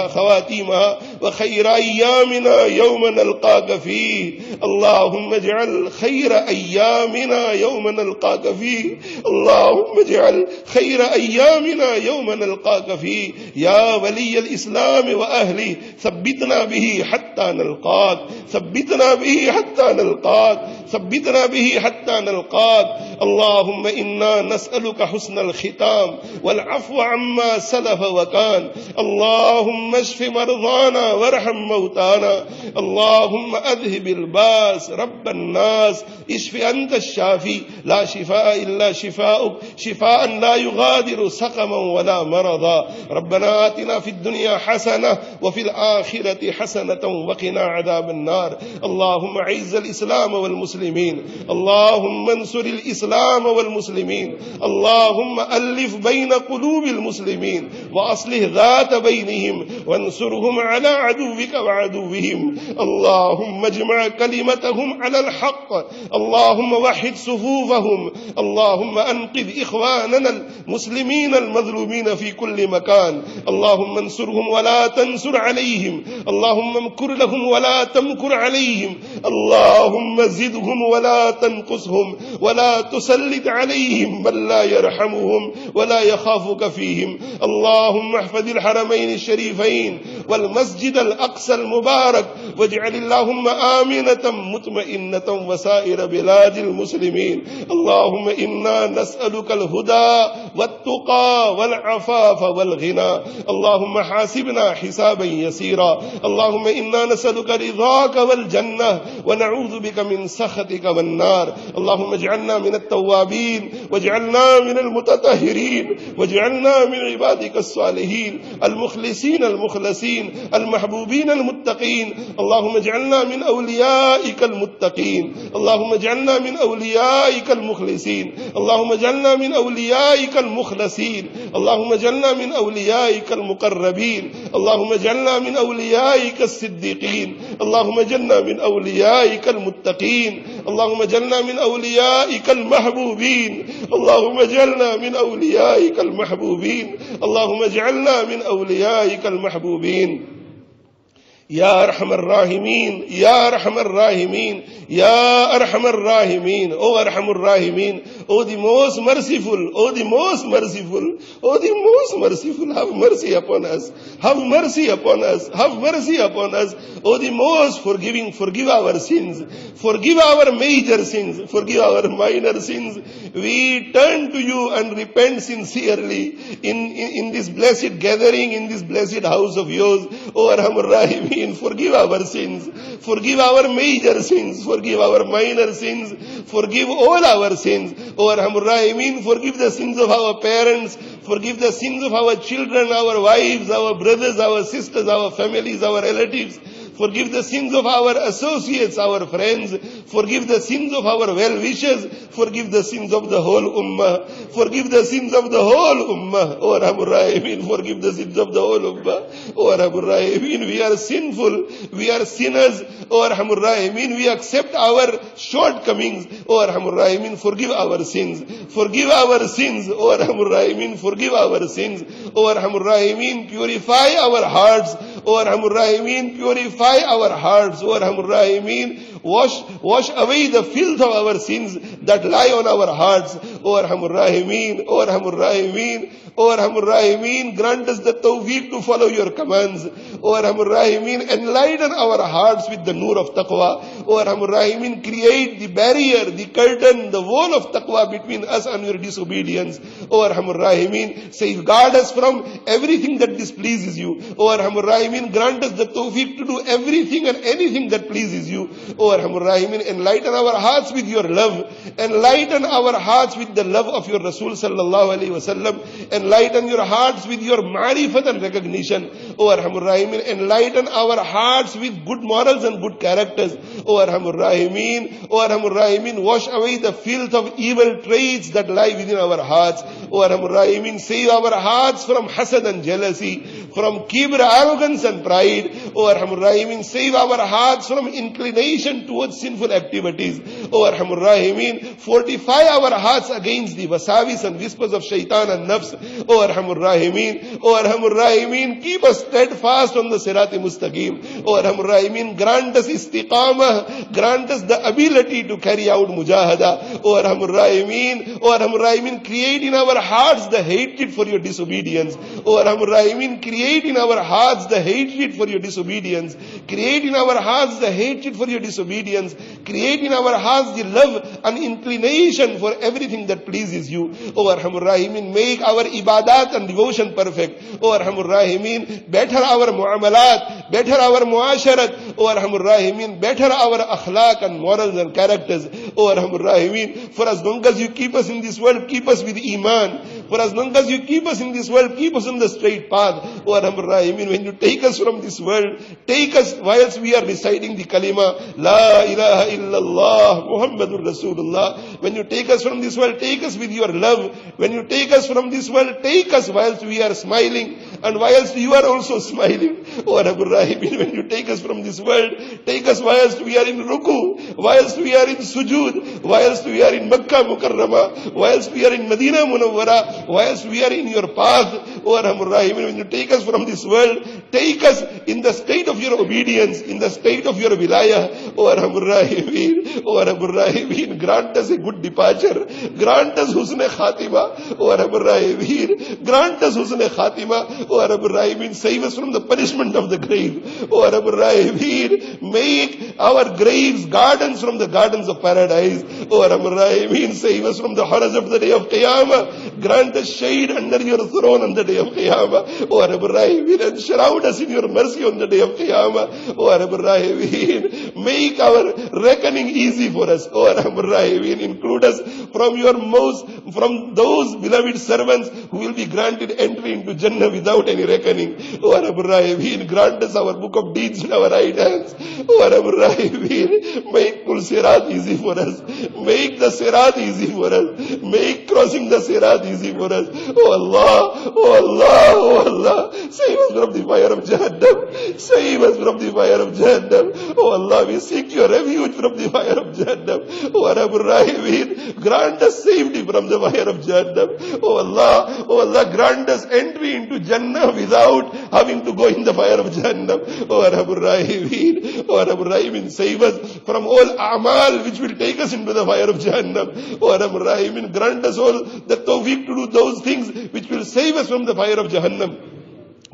خواتيمها وخير أيامنا يوم نلقاك فيه. اللهم اجعل خير أيامنا يوم نلقاك فيه. اللهم اجعل خير أيامنا يوم نلقاك فيه. يا ولي الإسلام وأهله ثبتنا به حتى نلقاك. ثبتنا به حتى نلقاك. ثبتنا به حتى نلقاك اللهم إنا نسألك حسن الختام والعفو عما سلف وكان اللهم اشف مرضانا وارحم موتانا اللهم أذهب الباس رب الناس اشف أنت الشافي لا شفاء إلا شفاؤك شفاء لا يغادر سقما ولا مرضا ربنا آتنا في الدنيا حسنة وفي الآخرة حسنة وقنا عذاب النار اللهم أعز الإسلام والمسلمين اللهم انصر الإسلام والمسلمين اللهم ألف بين قلوب المسلمين وأصلح ذات بينهم وانصرهم على عدوك وعدوهم اللهم اجمع كلمتهم على الحق اللهم وحد صفوفهم اللهم أنقذ إخواننا المسلمين المظلومين في كل مكان اللهم انصرهم ولا تنصر عليهم اللهم امكر لهم ولا تمكر عليهم اللهم زدهم ولا تنقصهم ولا تسلط عليهم بل لا يرحمهم ولا يخافك فيهم اللهم احفظ الحرمين الشريفين والمسجد الأقصى المبارك واجعل اللهم آمنة مطمئنة وسائر بلاد المسلمين اللهم إنا نسألك الهدى والتقى والعفاف والغنى اللهم حاسبنا حسابا يسيرا اللهم إنا نسألك رضاك والجنة ونعوذ بك من سخطك والنار اللهم اجعلنا من التوابين واجعلنا من المتطهرين واجعلنا من عبادك الصالحين المخلصين المخلصين المحبوبين المتقين اللهم اجعلنا من أوليائك المتقين اللهم اجعلنا من أوليائك المخلصين اللهم اجعلنا من أوليائك المخلصين اللهم اجعلنا من أوليائك المقربين اللهم اجعلنا من أوليائك الصديقين اللهم اجعلنا من أوليائك المتقين اللهم اجعلنا من أوليائك المحبوبين اللهم اجعلنا من أوليائك المحبوبين اللهم اجعلنا من أوليائك المحبوبين يا أرحم الراحمين يا أرحم الراحمين يا أرحم الراحمين O أرحم الراحمين O the most merciful O the most merciful O the most merciful have mercy upon us have mercy upon us have mercy upon us O the most forgiving forgive our sins forgive our major sins forgive our minor sins we turn to you and repent sincerely in this blessed gathering in this blessed house of yours O Arhamur Rahimin forgive our sins forgive our major sins forgive our minor sins forgive all our sins O Arhamur Rahimin forgive the sins of our parents forgive the sins of our children our wives our brothers our sisters our families our relatives forgive the sins of our associates, our friends. Forgive the sins of our well-wishers. Forgive the sins of the whole ummah. Forgive the sins of the whole ummah. O Arhamur Rahimin, forgive the sins of the whole ummah. O Arhamur Rahimin, we are sinful. We are sinners. O Arhamur Rahimin, we accept our shortcomings. O Arhamur Rahimin, forgive our sins. Forgive our sins. O Arhamur Rahimin, forgive our sins. O Arhamur Rahimin, purify our hearts. O Arhamur Rahimin, purify our hearts. O Arhamur Rahimin, wash away the filth of our sins that lie on our hearts. O Arhamur Rahimin, O Arhamur Rahimin, O Arhamur Rahimin, grant us the tawfiq to follow your commands. O Arhamur Rahimin, enlighten our hearts with the nur of taqwa. O Arhamur Rahimin, create the barrier, the curtain, the wall of taqwa between us and your disobedience. O Arhamur Rahimin, safeguard us from everything that displeases you. O Arhamur Rahimin, grant us the tawfiq to do everything and anything that pleases you. O Arhamur Rahimin, enlighten our hearts with your love. Enlighten our hearts with the love of your Rasul sallallahu alaihi wasallam. Enlighten your hearts with your ma'rifat and recognition. O Arhamur Rahimin, enlighten our hearts with good morals and good characters. O Arhamur Rahimin, O Arhamur Rahimin, wash away the filth of evil traits that lie within our hearts. O Arhamur Rahimin, save our hearts from hasad and jealousy, from kibr, arrogance and pride. O Arhamur Rahimin, save our hearts from inclination towards sinful activities. O Arhamur Rahimin, fortify our hearts against the wasawis and whispers of shaitan and nafs. O Arhamur Rahimin, O Arhamur Rahimin, keep us steadfast on the Sirat-e Mustaqim. O Arhamur Rahimin, grant us istiqamah, grant us the ability to carry out mujahada. O Arhamur Rahimin, O Arhamur Rahimin, create in our hearts the hatred for your disobedience. O Arhamur Rahimin, create in our hearts the hatred for your disobedience. Create in our hearts the hatred for your disobedience. disobedience. Create in our hearts the love and inclination for everything that pleases you. O Arhamur Rahimin, make our ibadat and devotion perfect. O Arhamur Rahimin, better our muamalat, better our muasharat. O Arhamur Rahimin, better our akhlaq and morals and characters. O Arhamur Rahimin, for as long as you keep us in this world, keep us with iman. For as long as you keep us in this world, keep us on the straight path. O Arhamur Rahimin, when you take us from this world, take us whilst we are reciting the kalima, La ilaha illallah, Muhammadur Rasulullah. When you take us from this world, take us with your love. When you take us from this world, take us whilst we are smiling and whilst you are also smiling. O Arhamur Rahimin, when you take us from this world, take us whilst we are in ruku, whilst we are in sujood, whilst we are in Makkah Mukarramah, whilst we are in Medina Munawwara, whilst we are in your path. O Arhamur Rahimin, when you take us from this world, take us in the state of your obedience, in the state of your wilayah. O Arhamur Rahimin, O Arhamur Rahimin, grant us a good departure, grant us husn khatima. O Arhamur Rahimin, grant us husn khatima. O Arhamur Rahimin, save us from the punishment of the grave. O Arhamur Rahimin, make our graves gardens from the gardens of paradise. O Arhamur Rahimin, save us from the horrors of the day of Qiyamah. Grant us shade under your throne on the day of Qiyamah. O Arhamur Rahimin, and shroud us in your mercy on the day of Qiyamah. O Arhamur Rahimin, make our reckoning easy for us. O Arhamur Rahimin, include us from those beloved servants who will be granted entry into Jannah without any reckoning. O Arhamur Rahimin, grant us our book of deeds in our right hands. O Arhamur Rahimin, make Pul Sirat easy for us. Make the Sirat easy for us. Make crossing the Sirat easy for us. Oh Allah, oh Allah, oh Allah, save us from the fire of Jahannam. Save us from the fire of Jahannam. Oh Allah, we seek your refuge from the fire of Jahannam. Oh Arhamur Rahimin, grant us safety from the fire of Jahannam. Oh Allah, grant us entry into Jannah without having to go in the fire of Jahannam. Oh Arhamur Rahimin, oh Arhamur Rahimin, save us from all a'mal which will take us into the fire of Jahannam. Oh Arhamur Rahimin, grant us all the tawfiq to do those things which will save us from the fire of Jahannam.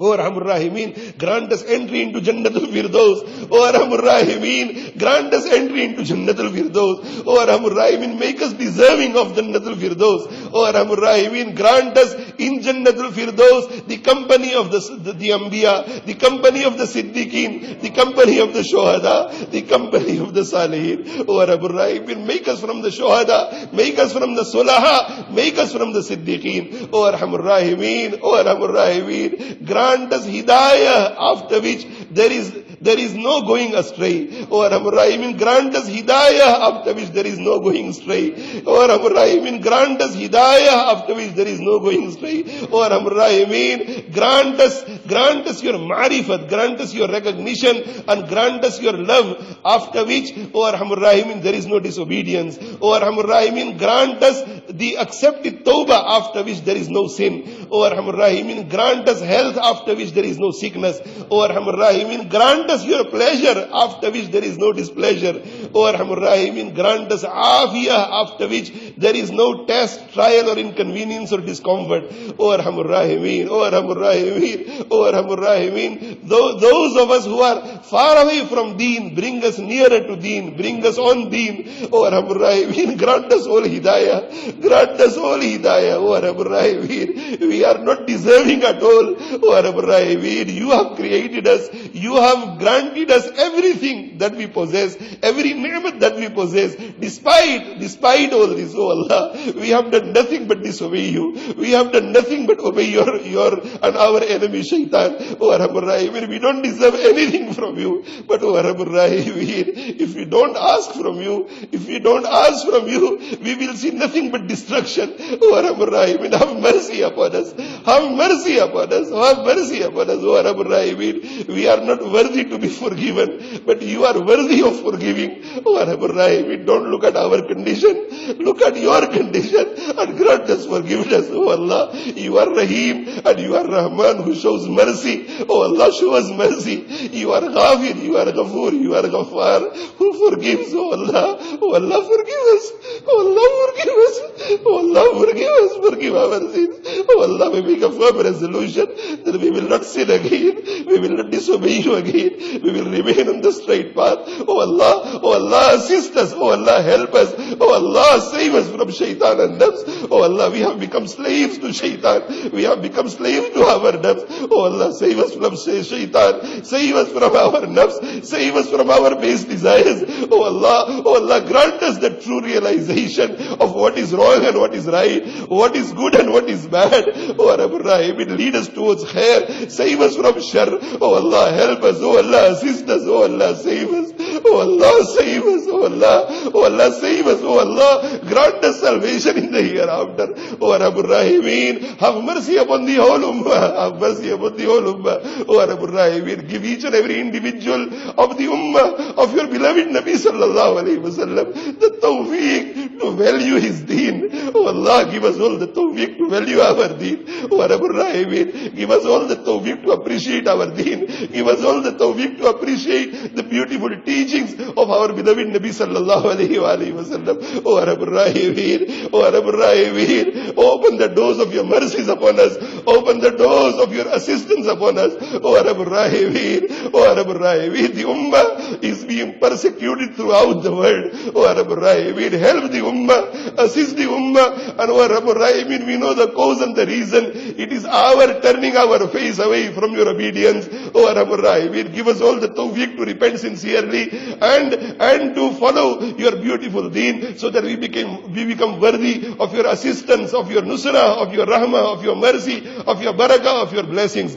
O Arhamur Rahimin, grant us entry into Jannatul Firdaus. O Arhamur Rahimin, grant us entry into Jannatul Firdaus. O Arhamur Rahimin, make us deserving of Jannatul Firdaus. O Arhamur Rahimin, grant us in Jannatul Firdaus the company of the Anbiya, the company of the Siddiqeen, the company of the Shuhada, the company of the Salihin. O Arhamur Rahimin, make us from the Shuhada, make us from the Sulaha, make us from the Siddiqeen. O Arhamur Rahimin, O Arhamur Rahimin, grant us hidayah after which there is no going astray. O Arhamur Rahimin, grant us hidayah after which there is no going astray. O Arhamur Rahimin, grant us hidayah after which there is no going astray. O Arhamur Rahimin, grant us your ma'rifat, grant us your recognition and grant us your love after which, O Arhamur Rahimin, there is no disobedience. O Arhamur Rahimin, grant us the accepted tawbah after which there is no sin. O Arhamur Rahimin, grant us health after which there is no sickness. O Arhamur Rahimin, grant us your pleasure after which there is no displeasure. O Arhamur Rahimin, grant us afiyah after which there is no test, trial or inconvenience or discomfort. O Arhamur Rahimin, O Arhamur Rahimin, O Arhamur Rahimin, those of us who are far away from deen, bring us nearer to deen, bring us on deen. O Arhamur Rahimin, grant us all hidayah, grant us all hidayah. O Arhamur Rahimin, we are not deserving at all. O Arhamur Rahimin, you have created us, you have granted us everything that we possess, every ni'mat that we possess. Despite all this, oh Allah, we have done nothing but disobey you. We have done nothing but obey your and our enemy Shaitan. Oh Arhamur Rahimin, we don't deserve anything from you. But oh Arhamur Rahimin, if we don't ask from you, we will see nothing but destruction. Oh Arhamur Rahimin, have mercy upon us. Have mercy upon us. Have mercy upon us. Oh Arhamur Rahimin, we are not worthy to be forgiven, but you are worthy of forgiving. Oh Arhamur Rahimin, don't look at our condition. Look at your condition and grant us forgiveness. Oh Allah, you are Rahim and you are Rahman who shows mercy. Oh Allah, show us mercy. You are Ghafir, you are Ghafoor, you are Ghaffar who forgives. Oh Allah, forgive us. Oh Allah, forgive us. Oh Allah, forgive us. Forgive our sins. Oh Oh Allah, we make a firm resolution that we will not sin again, we will not disobey you again, we will remain on the straight path. Oh Allah, assist us. Oh Allah, help us. Oh Allah, save us from shaitan and nafs. Oh Allah, we have become slaves to shaitan. We have become slaves to our nafs. Oh Allah, save us from shaitan. Save us from our nafs. Save us from our base desires. Oh Allah, grant us the true realization of what is wrong and what is right, what is good and what is bad. Oh Rabbul Rahimin, lead us towards khair. Save us from shar. Oh Allah, help us. Oh Allah, assist us. Oh Allah, save us. Oh Allah, save us. Oh Allah, save us. Oh Allah, grant us salvation in the hereafter. Oh Rabbul Rahimin, have mercy upon the whole ummah. Have mercy upon the whole ummah. Oh Rabbul Rahimin, give each and every individual of the ummah of your beloved Nabi sallallahu alayhi wa sallam the tawfiq to value his deen. Oh Allah, give us all the tawfiq to value our deen. Oh Rabbul Rahimin, give us all the tawfiq to appreciate our deen. Give us all the tawfiq to appreciate the beautiful teachings of our beloved Nabi sallallahu alayhi wa sallam. Oh Rabbul Rahimin, oh Rabbul Rahimin, open the doors of your mercies upon us. Open the doors of your assistance upon us. Oh Rabbul Rahimin, oh Rabbul Rahimin, the ummah is being persecuted throughout the world. Oh Rabbul Rahimin, help the ummah, assist the ummah, and oh Rabbul Rahimin, we know the cause and the reason. It is our turning our face away from your obedience. Oh Rabbul Rahimin, give us all the tawfiq to repent sincerely and to follow your beautiful deen, so that we become worthy of your assistance, of your nusrah, of your rahmah, of your mercy, of your barakah, of your blessings.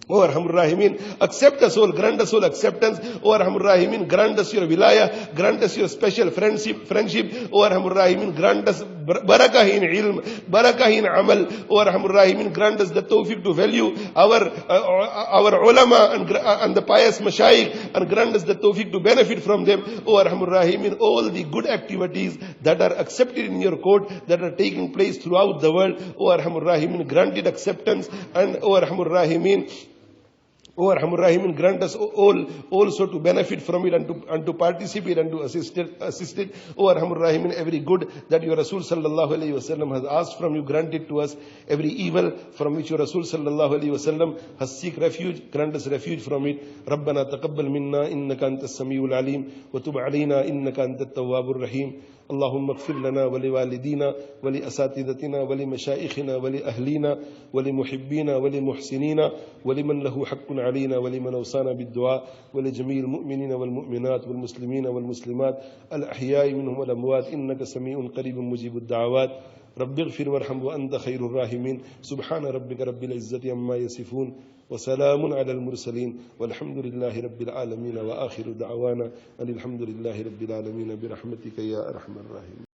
Oh Arhamur Rahimin, accept us all, grant us all acceptance. Oh Arhamur Rahimin, grant us your wilayah, grant us your special friendship. Oh Arhamur Rahimin, grant us barakah in ilm, barakah in amal. Oh Arhamur Rahimin, grant us the tawfiq to value our ulama and the pious mashayikh, and grant us the tawfiq to benefit from them. Oh Arhamur Rahimin, all the good activities that are accepted in your court, that are taking place throughout the world, oh Arhamur Rahimin, granted acceptance. And oh Arhamur Rahimin, oh Arhamur Rahimin, grant us all also to benefit from it and to participate and to assist it. Oh Arhamur Rahimin, every good that your Rasul sallallahu alayhi wasallam has asked from you, grant it to us. Every evil from which your Rasul sallallahu alayhi wasallam has seek refuge, grant us refuge from it. Rabbana taqabbal minna innaka antas samiul alim wa tub alayna innaka antat tawwabur rahim. اللهم اغفر لنا ولوالدينا ولأساتذتنا ولمشائخنا ولأهلينا ولمحبينا ولمحسنين ولمن له حق علينا ولمن أوصانا بالدعاء ولجميع المؤمنين والمؤمنات والمسلمين والمسلمات الأحياء منهم والأموات إنك سميع قريب مجيب الدعوات. رب اغفر وارحم وأنت خير الراحمين. سبحان ربك رب العزة عما يصفون وسلام على المرسلين والحمد لله رب العالمين وآخر دعوانا أن الحمد لله رب العالمين برحمتك يا أرحم الراحمين.